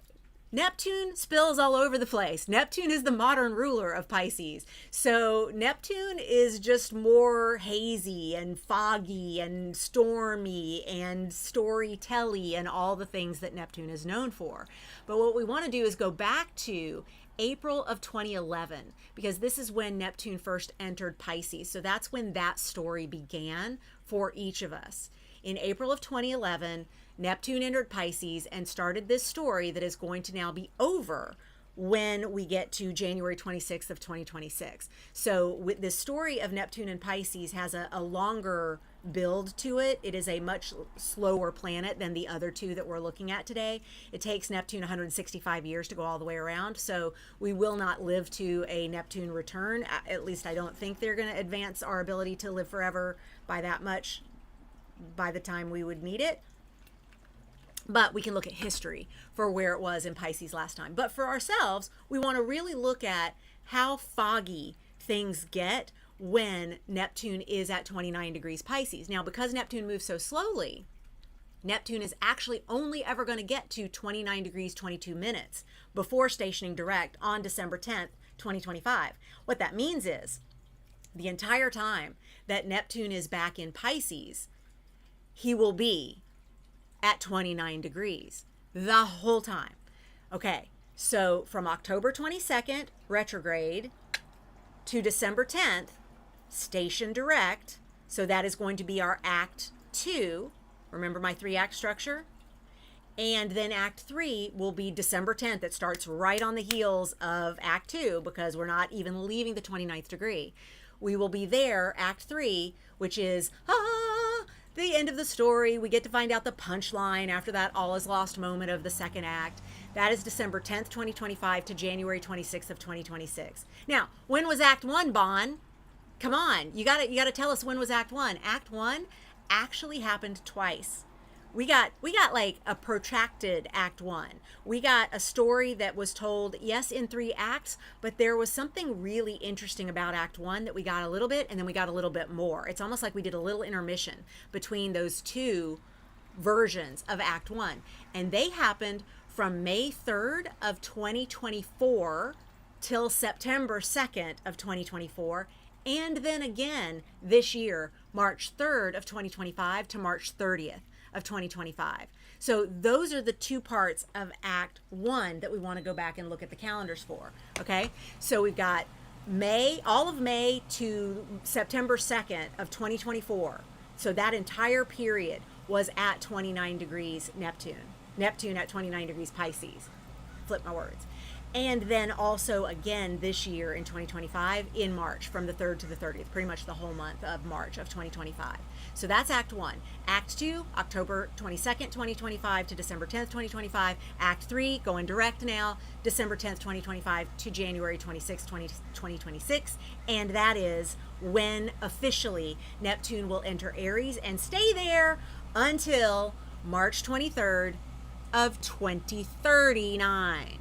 Neptune spills all over the place. Neptune is the modern ruler of Pisces. So Neptune is just more hazy and foggy and stormy and storytelly and all the things that Neptune is known for. But what we want to do is go back to April of 2011, because this is when Neptune first entered Pisces. So that's when that story began for each of us. In April of 2011, Neptune entered Pisces and started this story that is going to now be over when we get to January 26th of 2026. So with this story of Neptune and Pisces has a longer build to it. It is a much slower planet than the other two that we're looking at today. It takes Neptune 165 years to go all the way around. So we will not live to a Neptune return. At least I don't think they're going to advance our ability to live forever by that much by the time we would need it. But we can look at history for where it was in Pisces last time. But for ourselves, we want to really look at how foggy things get when Neptune is at 29 degrees Pisces. Now, because Neptune moves so slowly, Neptune is actually only ever going to get to 29 degrees 22 minutes before stationing direct on December 10th, 2025. What that means is the entire time that Neptune is back in Pisces, he will be at 29 degrees the whole time. Okay, so from October 22nd, retrograde, to December 10th, station direct. So that is going to be our Act 2. Remember my 3-act structure? And then Act 3 will be December 10th. It starts right on the heels of Act 2 because we're not even leaving the 29th degree. We will be there, Act 3, which is the end of the story. We get to find out the punchline after that all is lost moment of the second act. That is December 10th, 2025 to January 26th of 2026. Now, when was Act 1, Bon? Come on, you gotta tell us when was Act 1. Act 1 actually happened twice. We got like a protracted Act 1. We got a story that was told, yes, in 3 acts, but there was something really interesting about Act 1 that we got a little bit, and then we got a little bit more. It's almost like we did a little intermission between those 2 versions of Act 1. And they happened from May 3rd of 2024 till September 2nd of 2024. And then again this year, March 3rd of 2025 to March 30th of 2025. So those are the 2 parts of Act 1 that we want to go back and look at the calendars for. Okay, so we've got May, all of May to September 2nd of 2024. So that entire period was at 29 degrees Neptune at 29 degrees Pisces. Flip my words. And then also again this year in 2025 in March from the 3rd to the 30th, pretty much the whole month of March of 2025. So that's Act 1. Act 2, October 22nd, 2025 to December 10th, 2025. Act 3, going direct now, December 10th, 2025 to January 26th, 2026. And that is when officially Neptune will enter Aries and stay there until March 23rd of 2039.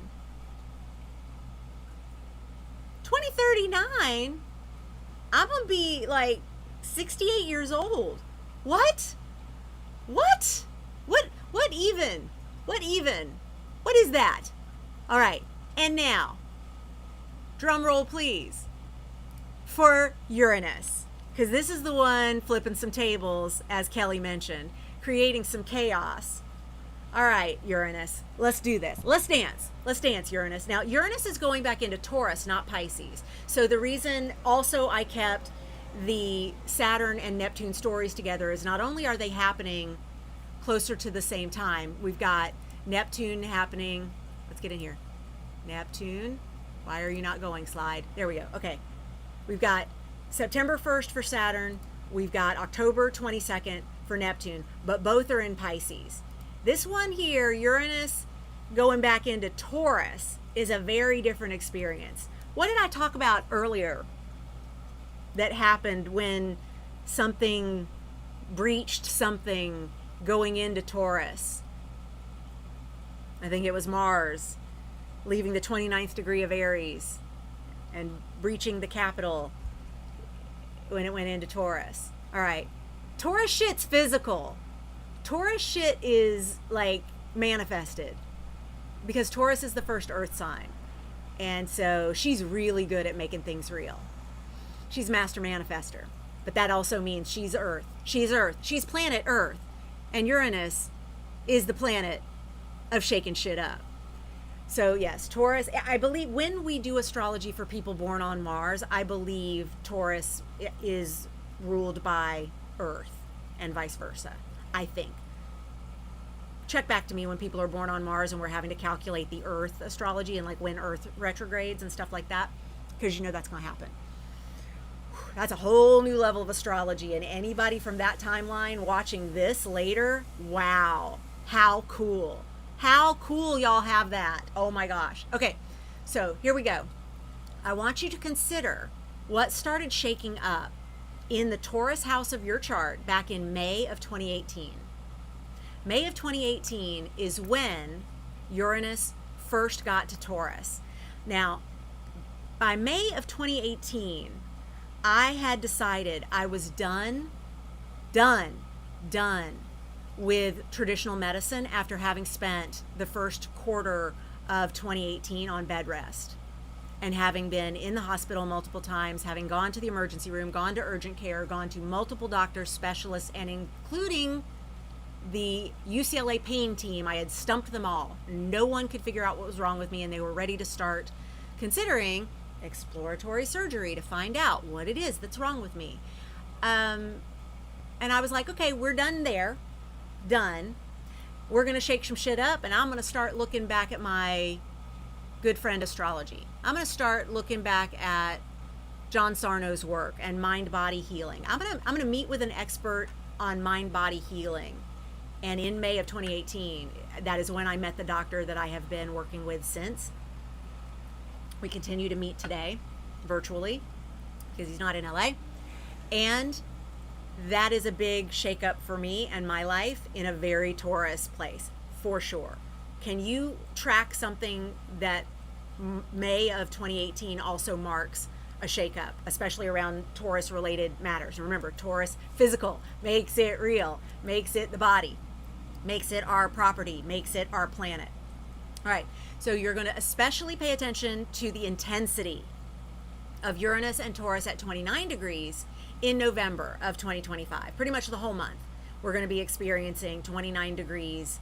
2039, I'm gonna be like 68 years old. What even? What is that? All right, and now, drum roll please, for Uranus, because this is the one flipping some tables, as Kelly mentioned, creating some chaos. All right, Uranus, let's do this. Let's dance, Uranus. Now, Uranus is going back into Taurus, not Pisces. So the reason also I kept the Saturn and Neptune stories together is not only are they happening closer to the same time, we've got Neptune happening. Let's get in here. Neptune. Why are you not going, slide? There we go. Okay. We've got September 1st for Saturn. We've got October 22nd for Neptune, but both are in Pisces. This one here, Uranus going back into Taurus, is a very different experience. What did I talk about earlier that happened when something breached something going into Taurus? I think it was Mars leaving the 29th degree of Aries and breaching the capital when it went into Taurus. All right. Taurus shit's physical. Taurus shit is like manifested because Taurus is the first earth sign. And so she's really good at making things real. She's master manifester. But that also means she's Earth. She's Earth. She's planet Earth. And Uranus is the planet of shaking shit up. So yes, Taurus, I believe when we do astrology for people born on Mars, I believe Taurus is ruled by Earth and vice versa. I think. Check back to me when people are born on Mars and we're having to calculate the Earth astrology and like when Earth retrogrades and stuff like that, because you know that's going to happen. That's a whole new level of astrology, and anybody from that timeline watching this later, wow, how cool. How cool y'all have that. Oh my gosh. Okay, so here we go. I want you to consider what started shaking up in the Taurus house of your chart back in May of 2018. May of 2018 is when Uranus first got to Taurus. Now, by May of 2018, I had decided I was done with traditional medicine after having spent the first quarter of 2018 on bed rest and having been in the hospital multiple times, having gone to the emergency room, gone to urgent care, gone to multiple doctors, specialists, and including the UCLA pain team. I had stumped them all. No one could figure out what was wrong with me, and they were ready to start considering exploratory surgery to find out what it is that's wrong with me. And I was like, okay, we're done there. Done. we're going to shake some shit up, and I'm going to start looking back at my good friend Astrology. I'm going to start looking back at John Sarno's work and mind-body healing. I'm going to meet with an expert on mind-body healing. And in May of 2018, that is when I met the doctor that I have been working with since. We continue to meet today virtually because he's not in LA. And that is a big shakeup for me and my life in a very Taurus place, for sure. Can you track something that May of 2018 also marks a shakeup, especially around Taurus related matters? Remember, Taurus, physical, makes it real, makes it the body, makes it our property, makes it our planet. All right, so you're going to especially pay attention to the intensity of Uranus and Taurus at 29 degrees in November of 2025. Pretty much the whole month, we're going to be experiencing 29 degrees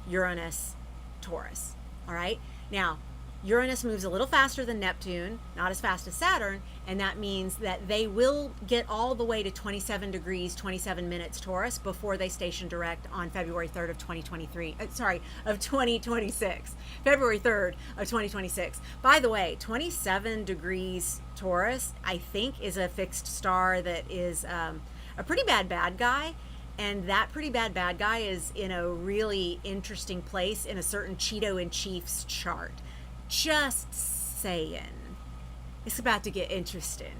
Uranus, Taurus. All right, now Uranus moves a little faster than Neptune, not as fast as Saturn, and that means that they will get all the way to 27 degrees, 27 minutes Taurus before they station direct on February 3rd of 2026. February 3rd of 2026. By the way, 27 degrees Taurus, I think, is a fixed star that is a pretty bad guy. And that pretty bad guy is in a really interesting place in a certain Cheeto-in-Chief's chart. Just saying. It's about to get interesting.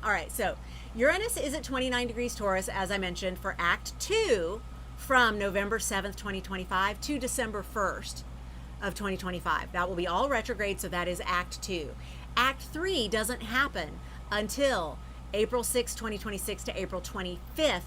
All right, so Uranus is at 29 degrees Taurus, as I mentioned, for Act 2 from November 7th, 2025 to December 1st of 2025. That will be all retrograde, so that is Act 2. Act 3 doesn't happen until April 6th, 2026 to April 25th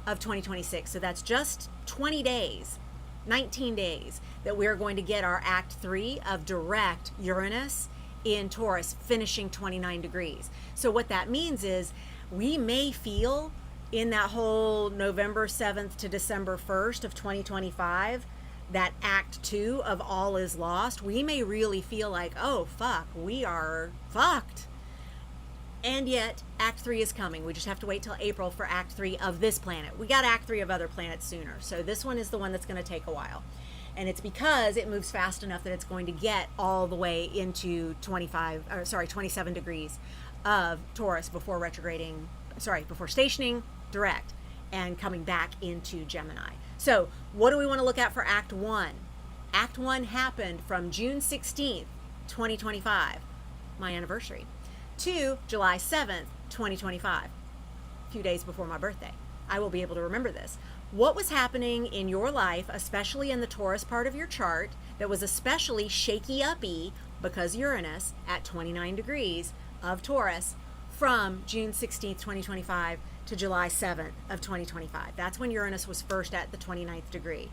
of 2026. So that's just 20 days. 19 days that we're going to get our Act 3 of direct Uranus in Taurus, finishing 29 degrees. So what that means is we may feel in that whole November 7th to December 1st of 2025, that Act 2 of All Is Lost, we may really feel like, oh, fuck, we are fucked. And yet, Act 3 is coming. We just have to wait till April for Act 3 of this planet. We got Act 3 of other planets sooner. So this one is the one that's going to take a while. And it's because it moves fast enough that it's going to get all the way into 27 degrees of Taurus before stationing direct and coming back into Gemini. So what do we want to look at for Act 1? Act 1 happened from June 16th, 2025, my anniversary, to July 7th, 2025, a few days before my birthday. I will be able to remember this. What was happening in your life, especially in the Taurus part of your chart, that was especially shaky-uppy because Uranus at 29 degrees of Taurus from June 16th, 2025 to July 7th of 2025. That's when Uranus was first at the 29th degree.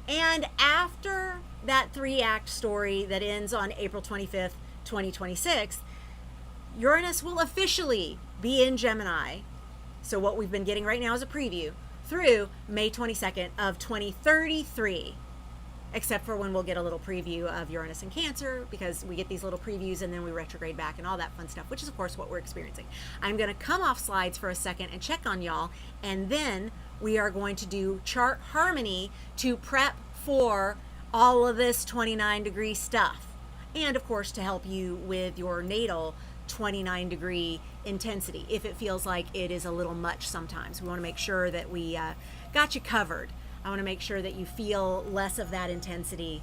And after that 3-act story that ends on April 25th, 2026, Uranus will officially be in Gemini. So what we've been getting right now is a preview through May 22nd of 2033, except for when we'll get a little preview of Uranus in Cancer, because we get these little previews and then we retrograde back and all that fun stuff, which is of course what we're experiencing. I'm going to come off slides for a second and check on y'all, and then we are going to do chart harmony to prep for all of this 29 degree stuff, and of course to help you with your natal 29 degree intensity if it feels like it is a little much sometimes. We want to make sure that we got you covered. I want to make sure that you feel less of that intensity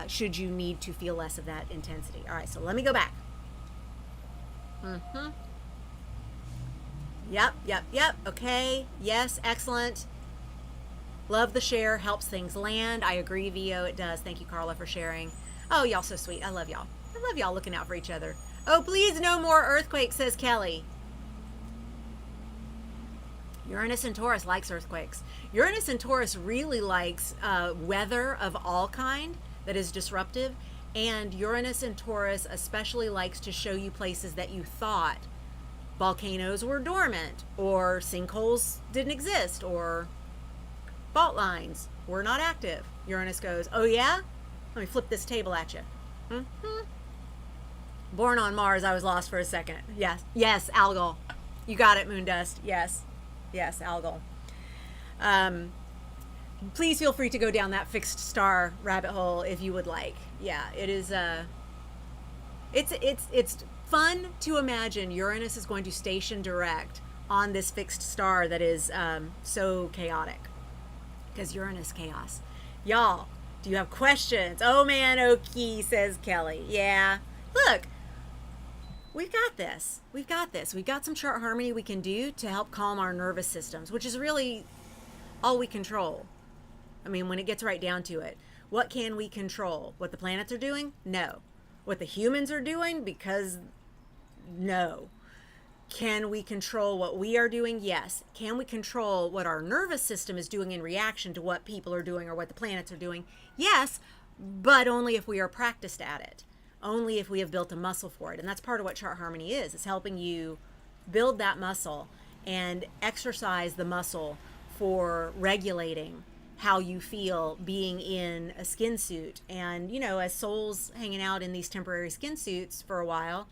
should you need to feel less of that intensity. All right, so let me go back. Yep. Okay. Yes, excellent. Love the share. Helps things land. I agree, Vio. It does. Thank you, Carla, for sharing. Oh, y'all so sweet. I love y'all. I love y'all looking out for each other. Oh, please no more earthquakes, says Kelly. Uranus in Taurus likes earthquakes. Uranus in Taurus really likes weather of all kind that is disruptive. And Uranus in Taurus especially likes to show you places that you thought volcanoes were dormant, or sinkholes didn't exist, or fault lines were not active. Uranus goes, oh yeah? Let me flip this table at you. Born on Mars, I was lost for a second. Yes, Algol. You got it, Moondust. Yes, Algol. please feel free to go down that fixed star rabbit hole if you would like. Yeah, it is it's fun to imagine Uranus is going to station direct on this fixed star that is so chaotic, because Uranus chaos. Y'all, do you have questions? Oh man, Okie, says Kelly. Yeah, look, we've got this. We've got some chart harmony we can do to help calm our nervous systems, which is really all we control. I mean, when it gets right down to it, what can we control? What the planets are doing? No. What the humans are doing? Because no. Can we control what we are doing? Yes. Can we control what our nervous system is doing in reaction to what people are doing or what the planets are doing? Yes, but only if we are practiced at it. Only if we have built a muscle for it. And that's part of what chart harmony is. It's helping you build that muscle and exercise the muscle for regulating how you feel being in a skin suit. And, you know, as souls hanging out in these temporary skin suits for a while,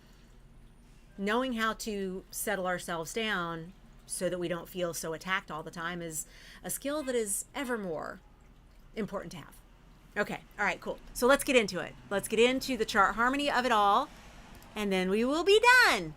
knowing how to settle ourselves down so that we don't feel so attacked all the time is a skill that is ever more important to have. Okay, all right, cool. So let's get into it. Let's get into the chart harmony of it all, and then we will be done.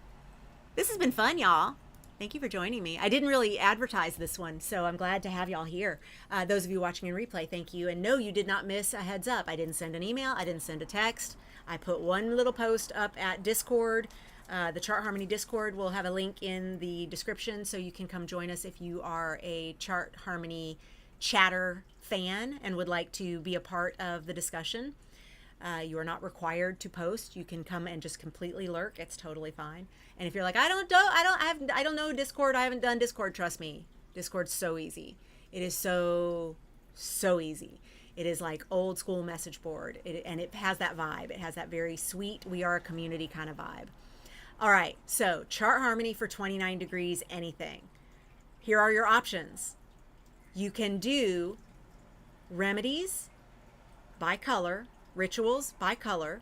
This has been fun, y'all. Thank you for joining me. I didn't really advertise this one, so I'm glad to have y'all here. Those of you watching in replay, thank you. And no, you did not miss a heads up. I didn't send an email. I didn't send a text. I put one little post up at Discord. The Chart Harmony Discord will have a link in the description, so you can come join us if you are a Chart Harmony chatter fan and would like to be a part of the discussion. You are not required to post. You can come and just completely lurk. It's totally fine. And if you're like, I don't know Discord. I haven't done Discord. Trust me, Discord's so easy. It is so easy. It is like old school message board, and it has that vibe. It has that very sweet, we are a community kind of vibe. All right, so chart harmony for 29 degrees anything. Here are your options. You can do remedies by color, rituals by color,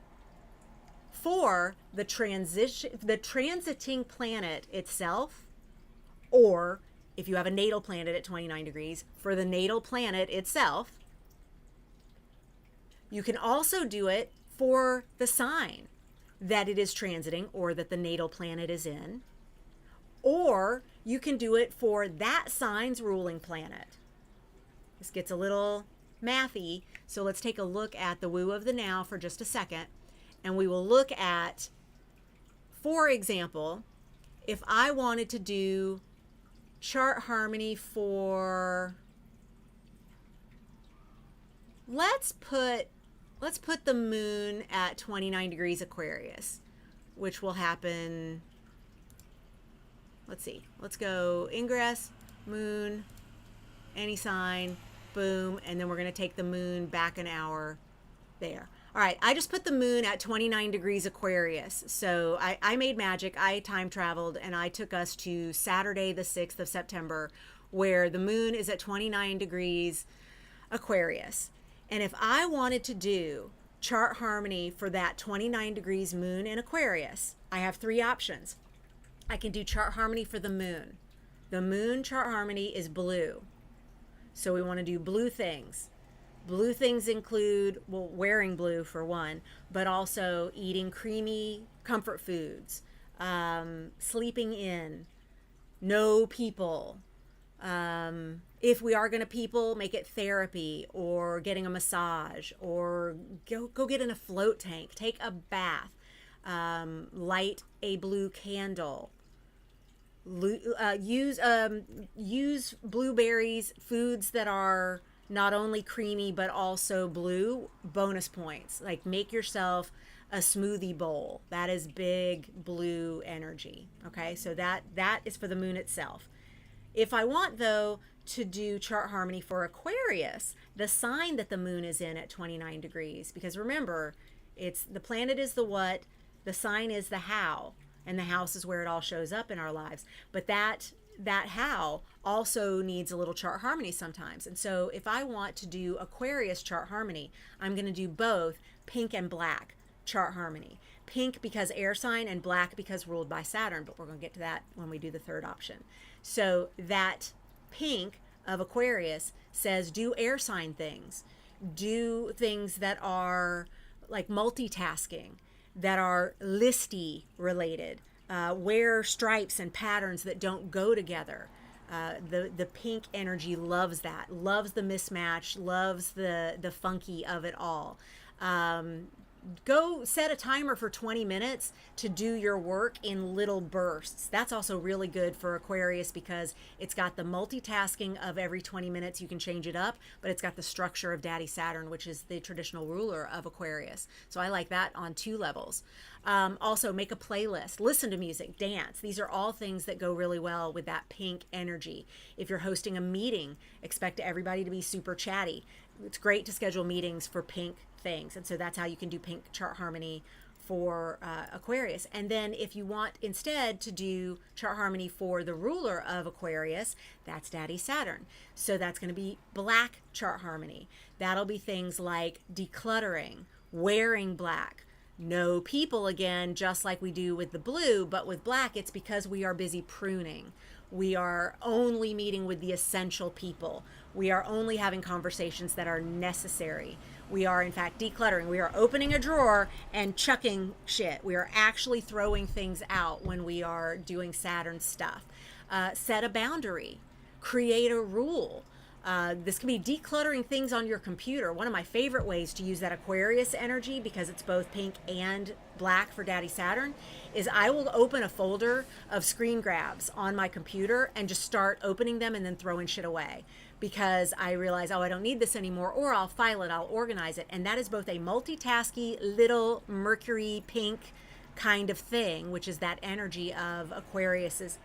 for the transiting planet itself, or if you have a natal planet at 29 degrees, for the natal planet itself. You can also do it for the sign that it is transiting or that the natal planet is in, or you can do it for that sign's ruling planet. This gets a little mathy, so let's take a look at the woo of the now for just a second, and we will look at, for example, if I wanted to do chart harmony for, let's put the moon at 29 degrees Aquarius, which will happen, let's see, let's go ingress, moon, any sign, boom, and then we're going to take the moon back an hour there. All right, I just put the moon at 29 degrees Aquarius. So I made magic. I time traveled, and I took us to Saturday, the 6th of September, where the moon is at 29 degrees Aquarius. And if I wanted to do chart harmony for that 29 degrees moon in Aquarius, I have three options. I can do chart harmony for the moon. The moon chart harmony is blue. So we want to do blue things. Blue things include, well, wearing blue for one, but also eating creamy comfort foods, sleeping in, no people. If we are going to people, make it therapy or getting a massage or go get in a float tank, take a bath, light a blue candle. Use blueberries, foods that are not only creamy but also blue, bonus points. Like make yourself a smoothie bowl. That is big blue energy. Okay, so that is for the moon itself. If I want though to do chart harmony for Aquarius, the sign that the moon is in at 29 degrees, because remember, it's the planet is the what, the sign is the how. And the house is where it all shows up in our lives. But that how also needs a little chart harmony sometimes. And so if I want to do Aquarius chart harmony, I'm going to do both pink and black chart harmony. Pink because air sign and black because ruled by Saturn. But we're going to get to that when we do the third option. So that pink of Aquarius says do air sign things, do things that are like multitasking, that are listy related, wear stripes and patterns that don't go together. The pink energy loves that, loves the mismatch, loves the funky of it all. Go set a timer for 20 minutes to do your work in little bursts. That's also really good for Aquarius because it's got the multitasking of every 20 minutes you can change it up, but it's got the structure of Daddy Saturn, which is the traditional ruler of Aquarius. So I like that on 2 levels. Also, make a playlist, listen to music, dance. These are all things that go really well with that pink energy. If you're hosting a meeting, expect everybody to be super chatty. It's great to schedule meetings for pink things. And so that's how you can do pink chart harmony for Aquarius. And then if you want instead to do chart harmony for the ruler of Aquarius, that's Daddy Saturn. So that's going to be black chart harmony. That'll be things like decluttering, wearing black, no people again, just like we do with the blue, but with black, it's because we are busy pruning. We are only meeting with the essential people. We are only having conversations that are necessary. We are, in fact, decluttering. We are opening a drawer and chucking shit. We are actually throwing things out when we are doing Saturn stuff. Set a boundary. Create a rule. This can be decluttering things on your computer. One of my favorite ways to use that Aquarius energy, because it's both pink and black for Daddy Saturn, is I will open a folder of screen grabs on my computer and just start opening them and then throwing shit away. Because I realize, oh, I don't need this anymore, or I'll file it, I'll organize it. And that is both a multitasky little Mercury pink kind of thing, which is that energy of Aquarius's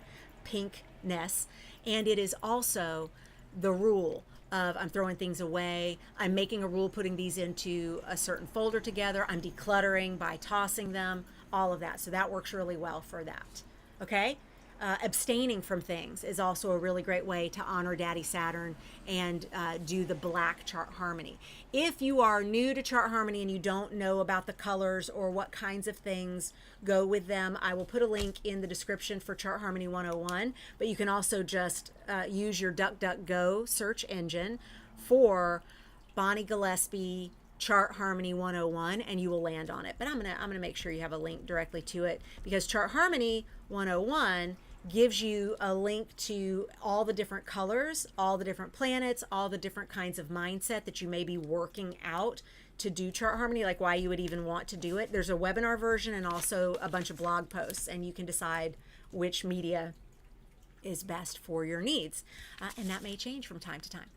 pinkness. And it is also the rule of I'm throwing things away. I'm making a rule, putting these into a certain folder together. I'm decluttering by tossing them, all of that. So that works really well for that. Okay? Abstaining from things is also a really great way to honor Daddy Saturn and do the black chart harmony. If you are new to chart harmony and you don't know about the colors or what kinds of things go with them, I will put a link in the description for Chart Harmony 101, but you can also just use your DuckDuckGo search engine for Bonnie Gillespie Chart Harmony 101 and you will land on it. But I'm gonna make sure you have a link directly to it, because Chart Harmony 101 gives you a link to all the different colors, all the different planets, all the different kinds of mindset that you may be working out to do chart harmony, like why you would even want to do it. There's a webinar version and also a bunch of blog posts, and you can decide which media is best for your needs. And that may change from time to time.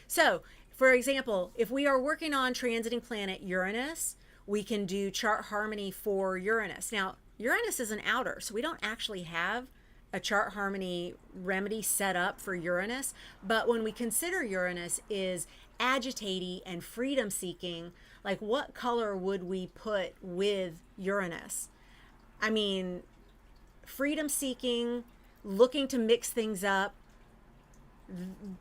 So, for example, if we are working on transiting planet Uranus, we can do chart harmony for Uranus. Now, Uranus is an outer, so we don't actually have a chart harmony remedy set up for Uranus, but when we consider Uranus is agitating and freedom seeking, like what color would we put with Uranus? I mean, freedom seeking, looking to mix things up,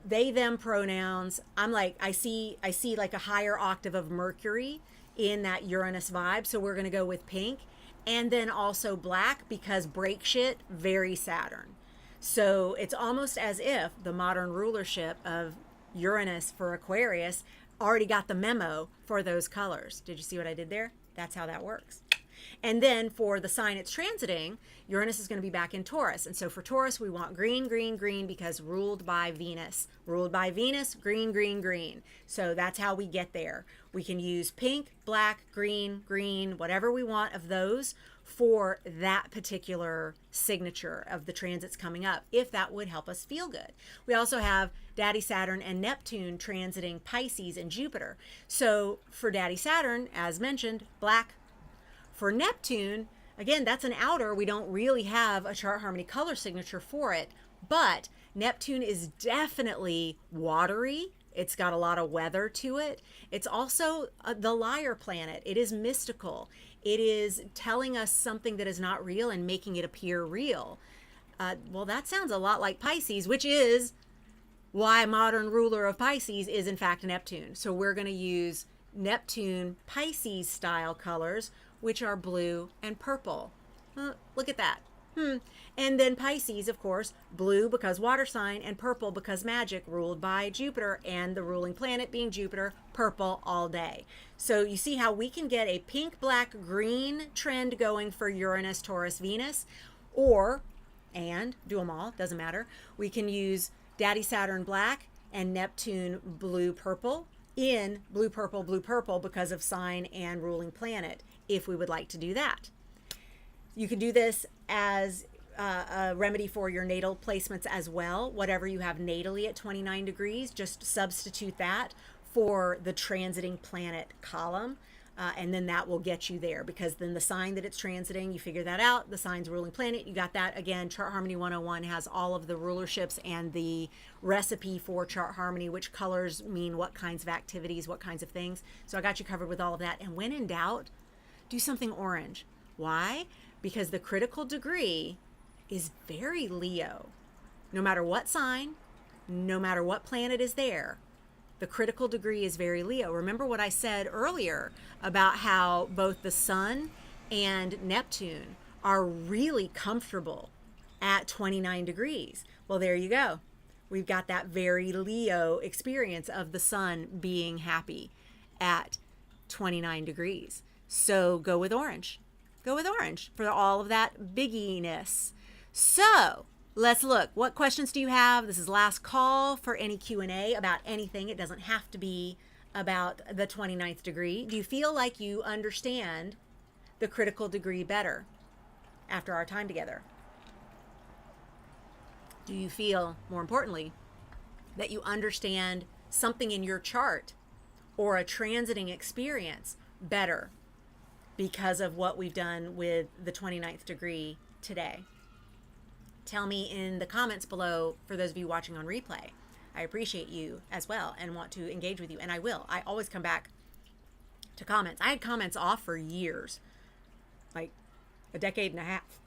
they them pronouns. I'm like, I see like a higher octave of Mercury in that Uranus vibe, so we're going to go with pink. And then also black, because break shit, very Saturn. So it's almost as if the modern rulership of Uranus for Aquarius already got the memo for those colors. Did you see what I did there? That's how that works. And then for the sign it's transiting, Uranus is going to be back in Taurus. And so for Taurus, we want green, green, green, because ruled by Venus. Ruled by Venus, green, green, green. So that's how we get there. We can use pink, black, green, green, whatever we want of those for that particular signature of the transits coming up, if that would help us feel good. We also have Daddy Saturn and Neptune transiting Pisces and Jupiter. So for Daddy Saturn, as mentioned, black. For Neptune, again, that's an outer. We don't really have a chart harmony color signature for it, but Neptune is definitely watery. It's got a lot of weather to it. It's also the liar planet. It is mystical. It is telling us something that is not real and making it appear real. Well, that sounds a lot like Pisces, which is why modern ruler of Pisces is in fact Neptune. So we're going to use Neptune Pisces style colors, which are blue and purple. Look at that. And then Pisces, of course, blue because water sign, and purple because magic, ruled by Jupiter, and the ruling planet being Jupiter, purple all day. So you see how we can get a pink, black, green trend going for Uranus, Taurus, Venus, and do them all, doesn't matter. We can use Daddy Saturn black and Neptune blue purple in blue purple because of sign and ruling planet, if we would like to do that. You can do this as a remedy for your natal placements as well. Whatever you have natally at 29 degrees, just substitute that for the transiting planet column. And then that will get you there, because then the sign that it's transiting, you figure that out. The sign's ruling planet, you got that. Again, Chart Harmony 101 has all of the rulerships and the recipe for chart harmony, which colors mean what kinds of activities, what kinds of things. So I got you covered with all of that. And when in doubt, do something orange. Why? Because the critical degree is very Leo. No matter what sign, no matter what planet is there, the critical degree is very Leo. Remember what I said earlier about how both the Sun and Neptune are really comfortable at 29 degrees. Well, there you go. We've got that very Leo experience of the Sun being happy at 29 degrees. So go with orange. Go with orange for all of that bigginess. So let's look. What questions do you have? This is last call for any Q&A about anything. It doesn't have to be about the 29th degree. Do you feel like you understand the critical degree better after our time together? Do you feel, more importantly, that you understand something in your chart or a transiting experience better because of what we've done with the 29th degree today? Tell me in the comments below, for those of you watching on replay. I appreciate you as well and want to engage with you, and I will. I always come back to comments. I had comments off for years, like a decade and a half.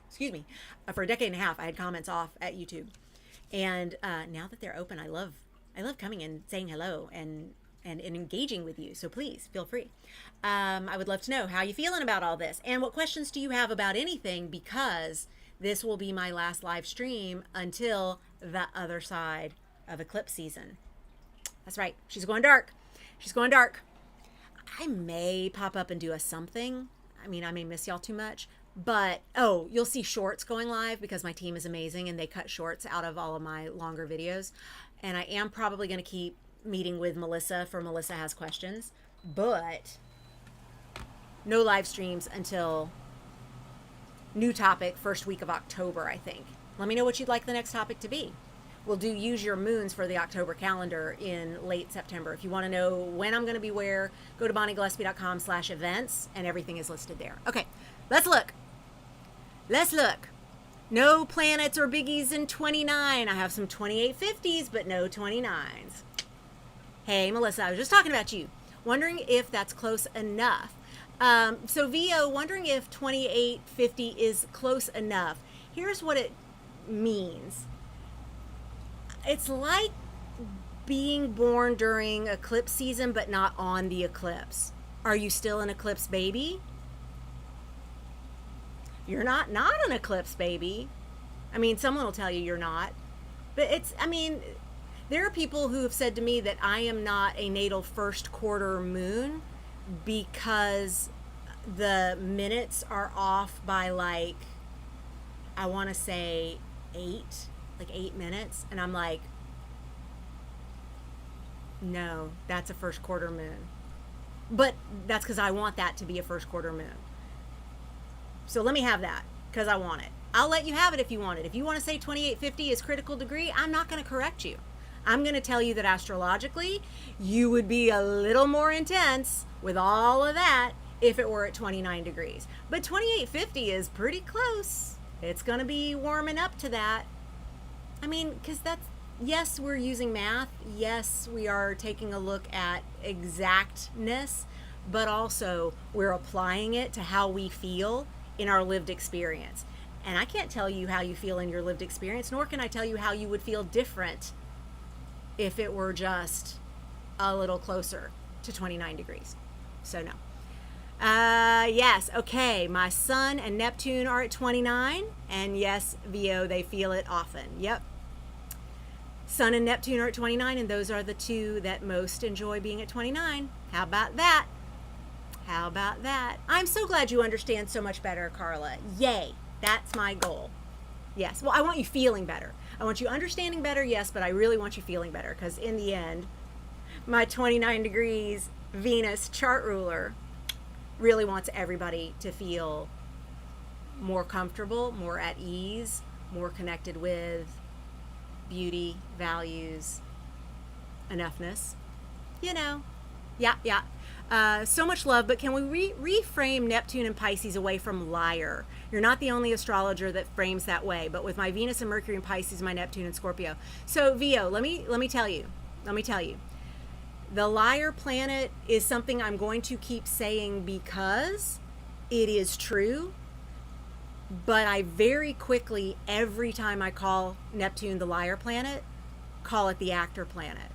Excuse me. For a decade and a half, I had comments off at YouTube. And now that they're open, I love coming and saying hello and engaging with you. So please feel free. I would love to know how you feeling about all this, and what questions do you have about anything, because this will be my last live stream until the other side of eclipse season. That's right. She's going dark. She's going dark. I may pop up and do a something. I mean, I may miss y'all too much, but you'll see shorts going live because my team is amazing and they cut shorts out of all of my longer videos. And I am probably going to keep meeting with Melissa for Melissa Has Questions, but no live streams until new topic first week of October, I think. Let me know what you'd like the next topic to be. We'll do Use Your Moons for the October calendar in late September. If you want to know when I'm going to be where, go to bonniegillespie.com/events and everything is listed there. Okay, let's look. Let's look. No planets or biggies in 29. I have some 2850s, but no 29s. Hey, Melissa, I was just talking about you. Wondering if that's close enough. So VO, wondering if 2850 is close enough. Here's what it means. It's like being born during eclipse season, but not on the eclipse. Are you still an eclipse baby? You're not an eclipse baby. I mean, someone will tell you you're not. But there are people who have said to me that I am not a natal first quarter moon because the minutes are off by I want to say 8 minutes. And I'm like, no, that's a first quarter moon. But that's because I want that to be a first quarter moon. So let me have that because I want it. I'll let you have it if you want it. If you want to say 2850 is critical degree, I'm not going to correct you. I'm going to tell you that astrologically, you would be a little more intense with all of that if it were at 29 degrees. But 2850 is pretty close. It's going to be warming up to that. I mean, because yes, we're using math. Yes, we are taking a look at exactness, but also we're applying it to how we feel in our lived experience. And I can't tell you how you feel in your lived experience, nor can I tell you how you would feel different if it were just a little closer to 29 degrees. So no. Yes, okay. My Sun and Neptune are at 29, and yes, VO, they feel it often. Yep. Sun and Neptune are at 29, and those are the two that most enjoy being at 29. How about that? How about that? I'm so glad you understand so much better, Carla. Yay. That's my goal. Yes. Well, I want you feeling better. I want you understanding better, yes, but I really want you feeling better, because in the end, my 29 degrees Venus chart ruler really wants everybody to feel more comfortable, more at ease, more connected with beauty, values, enoughness. You know, yeah. So much love, but can we reframe Neptune and Pisces away from liar? You're not the only astrologer that frames that way, but with my Venus and Mercury and Pisces, my Neptune and Scorpio. So VO, let me tell you. The liar planet is something I'm going to keep saying because it is true, but I very quickly, every time I call Neptune the liar planet, call it the actor planet.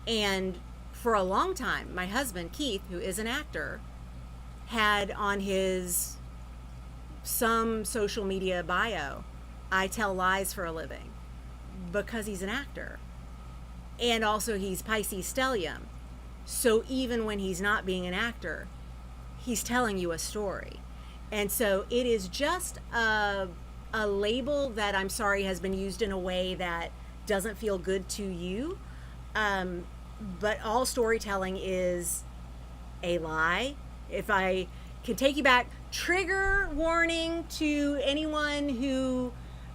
And for a long time, my husband, Keith, who is an actor, had on his some social media bio, I tell lies for a living, because he's an actor. And also he's Pisces stellium. So even when he's not being an actor, he's telling you a story. And so it is just a label that, I'm sorry, has been used in a way that doesn't feel good to you. But all storytelling is a lie. If I can take you back, trigger warning to anyone who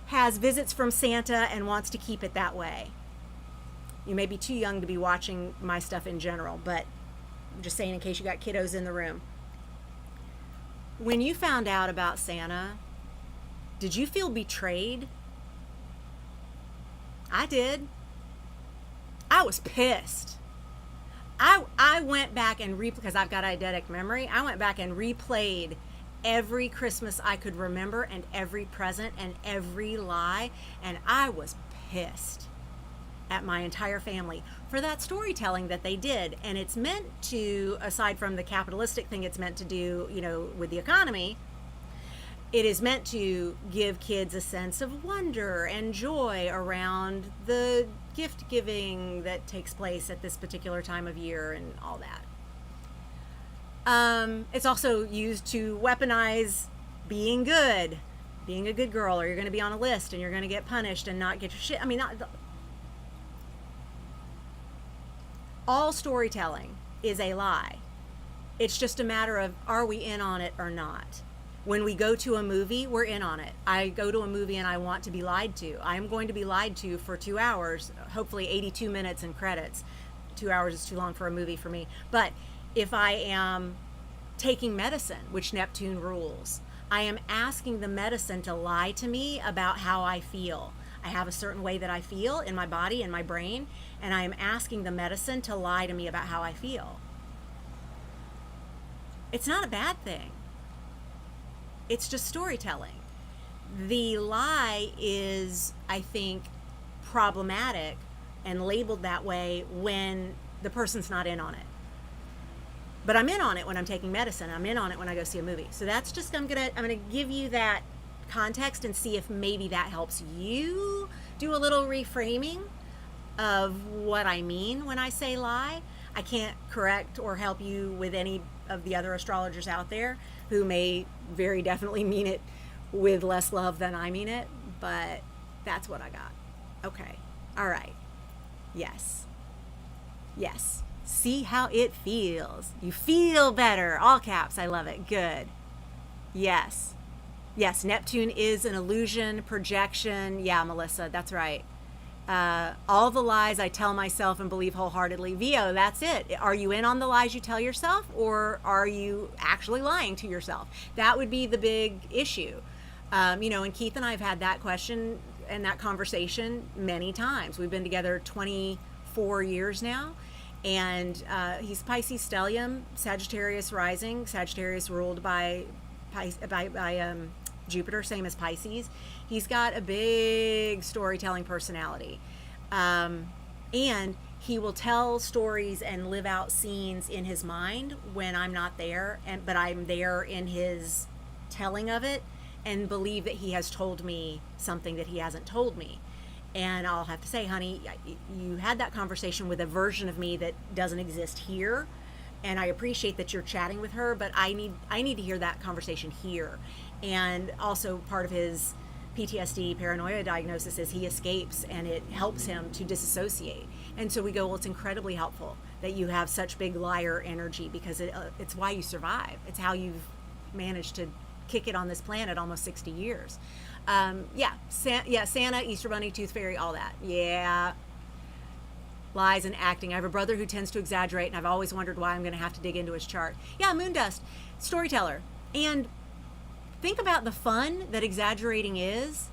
has visits from Santa and wants to keep it that way. You may be too young to be watching my stuff in general, but I'm just saying in case you got kiddos in the room. When you found out about Santa, did you feel betrayed? I did. I was pissed. I went back and because I've got eidetic memory, I went back and replayed every Christmas I could remember and every present and every lie, and I was pissed at my entire family for that storytelling that they did. And it's meant to, aside from the capitalistic thing it's meant to do, with the economy, it is meant to give kids a sense of wonder and joy around the gift giving that takes place at this particular time of year and all that. It's also used to weaponize being good, being a good girl, or you're going to be on a list and you're going to get punished and not get your shit. All storytelling is a lie. It's just a matter of, are we in on it or not? When we go to a movie, we're in on it. I go to a movie and I want to be lied to. I am going to be lied to for 2 hours, hopefully 82 minutes and credits. 2 hours is too long for a movie for me. But if I am taking medicine, which Neptune rules, I am asking the medicine to lie to me about how I feel. I have a certain way that I feel in my body and my brain, and I am asking the medicine to lie to me about how I feel. It's not a bad thing. It's just storytelling. The lie is, I think, problematic and labeled that way when the person's not in on it. But I'm in on it when I'm taking medicine. I'm in on it when I go see a movie. So that's just, I'm gonna give you that context and see if maybe that helps you do a little reframing of what I mean when I say lie. I can't correct or help you with any of the other astrologers out there who may very definitely mean it with less love than I mean it, but that's what I got. Okay. All right. Yes. See how it feels. You feel better. All caps. I love it. Good. Yes, Neptune is an illusion, projection. Yeah, Melissa, that's right. All the lies I tell myself and believe wholeheartedly. VO, that's it. Are you in on the lies you tell yourself, or are you actually lying to yourself? That would be the big issue. And Keith and I have had that question and that conversation many times. We've been together 24 years now, and he's Pisces stellium, Sagittarius rising, Sagittarius ruled by Jupiter, same as Pisces. He's got a big storytelling personality. And he will tell stories and live out scenes in his mind when I'm not there, but I'm there in his telling of it, and believe that he has told me something that he hasn't told me. And I'll have to say, honey, you had that conversation with a version of me that doesn't exist here, and I appreciate that you're chatting with her, but I need to hear that conversation here. And also part of his PTSD paranoia diagnosis is he escapes, and it helps him to disassociate. And so we go, well, it's incredibly helpful that you have such big liar energy, because it's why you survive. It's how you've managed to kick it on this planet almost 60 years. Santa, Easter Bunny, Tooth Fairy, all that. Yeah. Lies and acting. I have a brother who tends to exaggerate, and I've always wondered why I'm going to have to dig into his chart. Yeah, moon dust, storyteller. And think about the fun that exaggerating is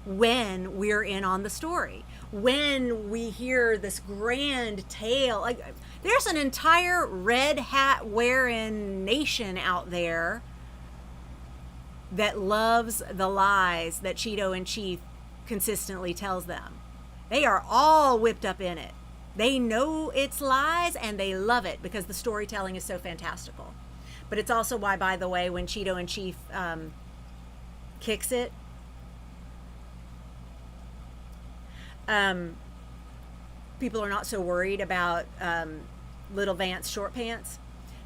when we're in on the story. When we hear this grand tale, like there's an entire red hat wearing nation out there that loves the lies that Cheeto in Chief consistently tells them. They are all whipped up in it. They know it's lies, and they love it because the storytelling is so fantastical. But it's also why, by the way, when Cheeto in Chief kicks it, people are not so worried about Little Vance Short Pants,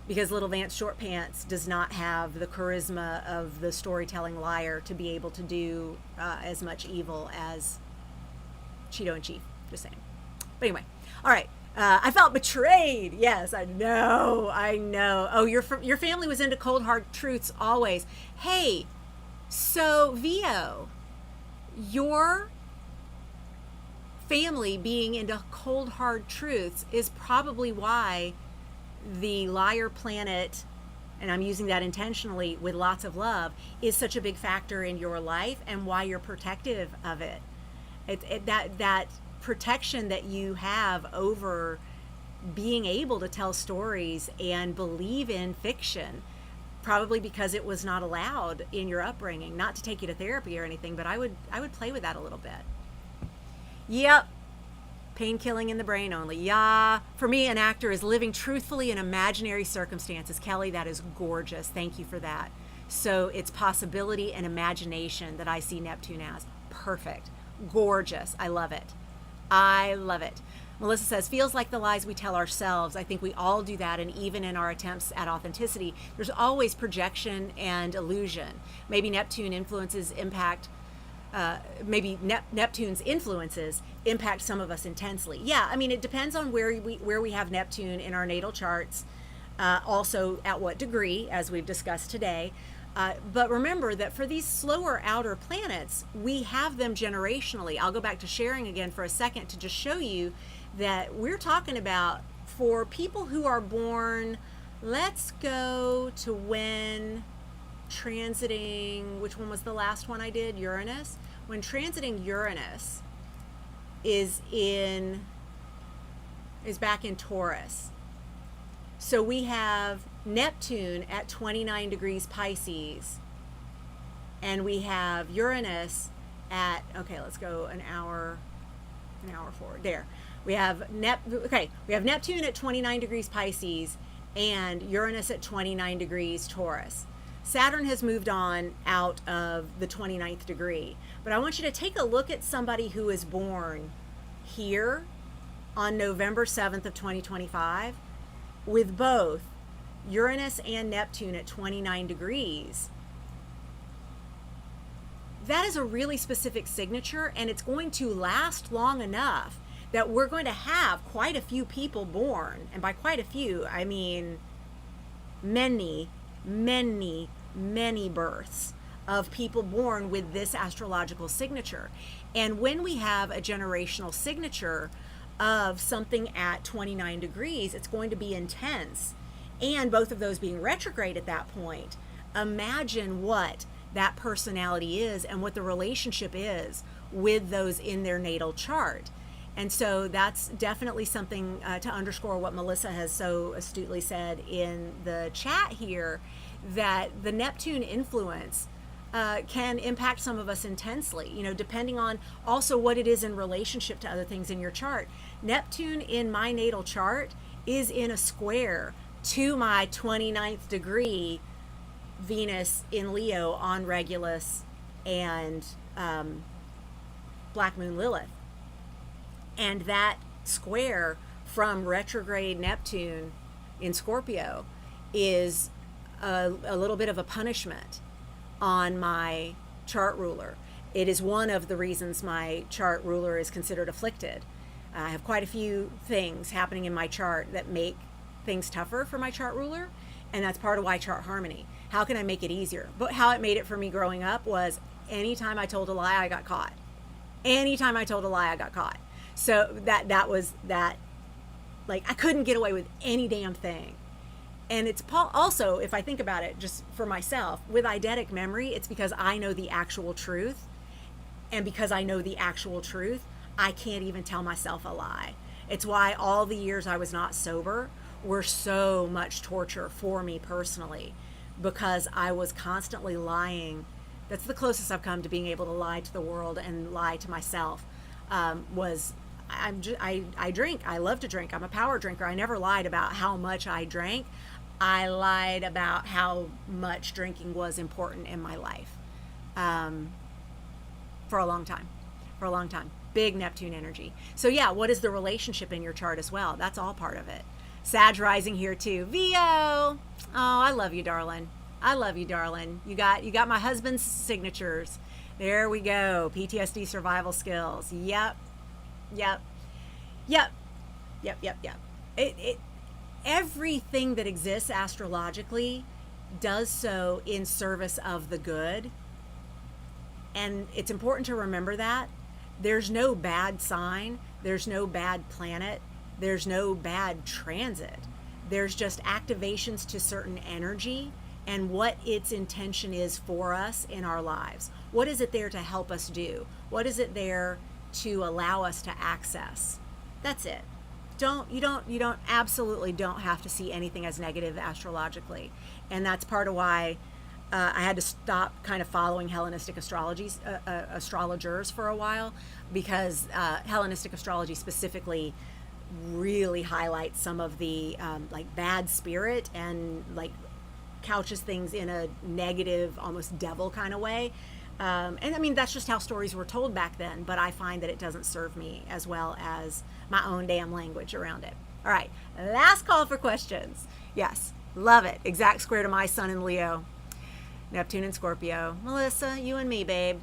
because Little Vance Short Pants does not have the charisma of the storytelling liar to be able to do as much evil as Cheeto in Chief. Just saying. But anyway, all right. I felt betrayed. Yes, I know. Oh, your family was into cold hard truths always. Hey, so Vio, your family being into cold hard truths is probably why the liar planet, and I'm using that intentionally with lots of love, is such a big factor in your life, and why you're protective of it. That protection that you have over being able to tell stories and believe in fiction, probably because it was not allowed in your upbringing. Not to take you to therapy or anything, but I would play with that a little bit. Yep. Pain killing in the brain only. Yeah. For me, an actor is living truthfully in imaginary circumstances. Kelly, that is gorgeous. Thank you for that. So it's possibility and imagination that I see Neptune as. Perfect. Gorgeous. I love it. I love it. Melissa says, feels like the lies we tell ourselves. I think we all do that, and even in our attempts at authenticity, there's always projection and illusion. Maybe Neptune influences impact Neptune's influences impact some of us intensely. Yeah, I mean, it depends on where we have Neptune in our natal charts, also at what degree, as we've discussed today. But remember that for these slower outer planets, we have them generationally. I'll go back to sharing again for a second to just show you that we're talking about for people who are born, let's go to when transiting, which one was the last one I did? Uranus. When transiting Uranus is back in Taurus. So we have Neptune at 29 degrees Pisces, and we have Uranus at, okay, let's go an hour forward. There. We have Neptune at 29 degrees Pisces and Uranus at 29 degrees Taurus. Saturn has moved on out of the 29th degree. But I want you to take a look at somebody who is born here on November 7th of 2025 with both Uranus and Neptune at 29 degrees. That is a really specific signature, and it's going to last long enough that we're going to have quite a few people born. And by quite a few, I mean many, many, many births of people born with this astrological signature. And when we have a generational signature of something at 29 degrees, it's going to be intense. And both of those being retrograde at that point, imagine what that personality is and what the relationship is with those in their natal chart. And so that's definitely something to underscore what Melissa has so astutely said in the chat here, that the Neptune influence can impact some of us intensely, depending on also what it is in relationship to other things in your chart. Neptune in my natal chart is in a square to my 29th degree Venus in Leo on Regulus and Black Moon Lilith. And that square from retrograde Neptune in Scorpio is a little bit of a punishment on my chart ruler. It is one of the reasons my chart ruler is considered afflicted. I have quite a few things happening in my chart that make things tougher for my chart ruler, and that's part of why chart harmony. How can I make it easier? But how it made it for me growing up was anytime I told a lie, I got caught. Anytime I told a lie, I got caught. So that was that, like, I couldn't get away with any damn thing. And it's also, if I think about it just for myself, with eidetic memory, it's because I know the actual truth. And because I know the actual truth, I can't even tell myself a lie. It's why all the years I was not sober were so much torture for me personally, because I was constantly lying. That's the closest I've come to being able to lie to the world and lie to myself. I drink. I love to drink. I'm a power drinker. I never lied about how much I drank. I lied about how much drinking was important in my life for a long time. Big Neptune energy. So yeah, what is the relationship in your chart as well? That's all part of it. Sag rising here too. VO. Oh, I love you, darling. You got my husband's signatures. There we go. PTSD survival skills. Yep. Everything that exists astrologically does so in service of the good. And it's important to remember that. There's no bad sign. There's no bad planet. There's no bad transit. There's just activations to certain energy and what its intention is for us in our lives. What is it there to help us do? What is it there to allow us to access? That's it. You absolutely don't have to see anything as negative astrologically. And that's part of why I had to stop kind of following Hellenistic astrologers for a while, because Hellenistic astrology specifically really highlights some of the like bad spirit and like couches things in a negative, almost devil kind of way. And I mean, that's just how stories were told back then, but I find that it doesn't serve me as well as my own damn language around it. All right, last call for questions. Yes, love it. Exact square to my sun in Leo, Neptune and Scorpio. Melissa, you and me, babe.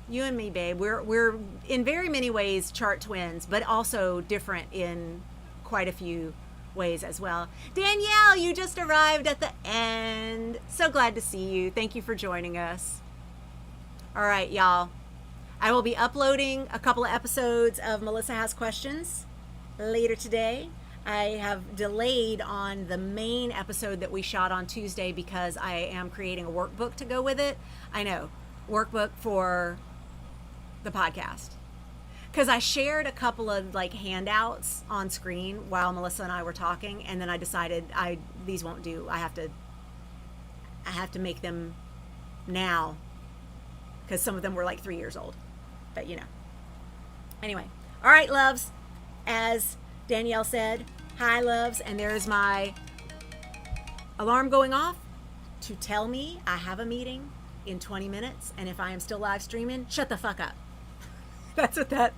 We're in very many ways chart twins, but also different in quite a few ways as well. Danielle, you just arrived at the end. So glad to see you. Thank you for joining us. All right, y'all. I will be uploading a couple of episodes of Melissa Has Questions later today. I have delayed on the main episode that we shot on Tuesday because I am creating a workbook to go with it. I know, workbook for the podcast. Because I shared a couple of like handouts on screen while Melissa and I were talking, and then I decided these won't do. I have to make them now, because some of them were like 3 years old. But you know. Anyway. All right, loves. As Danielle said, hi, loves. And there's my alarm going off to tell me I have a meeting in 20 minutes. And if I am still live streaming, shut the fuck up. That's what that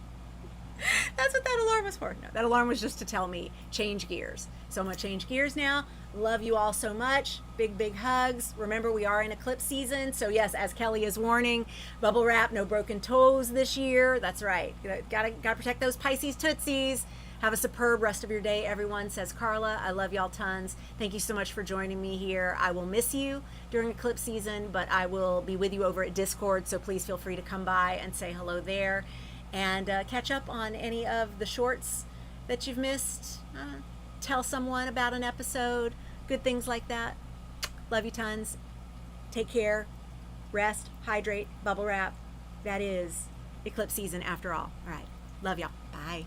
alarm was for. No, that alarm was just to tell me change gears. So I'm going to change gears now. Love you all so much. Big, big hugs. Remember, we are in eclipse season. So yes, as Kelly is warning, bubble wrap, no broken toes this year. That's right. Gotta protect those Pisces tootsies. Have a superb rest of your day, everyone, says Carla. I love y'all tons. Thank you so much for joining me here. I will miss you during eclipse season, but I will be with you over at Discord. So please feel free to come by and say hello there and catch up on any of the shorts that you've missed. Tell someone about an episode, good things like that. Love you tons. Take care. Rest, hydrate, bubble wrap. That is eclipse season after all. All right. Love y'all. Bye.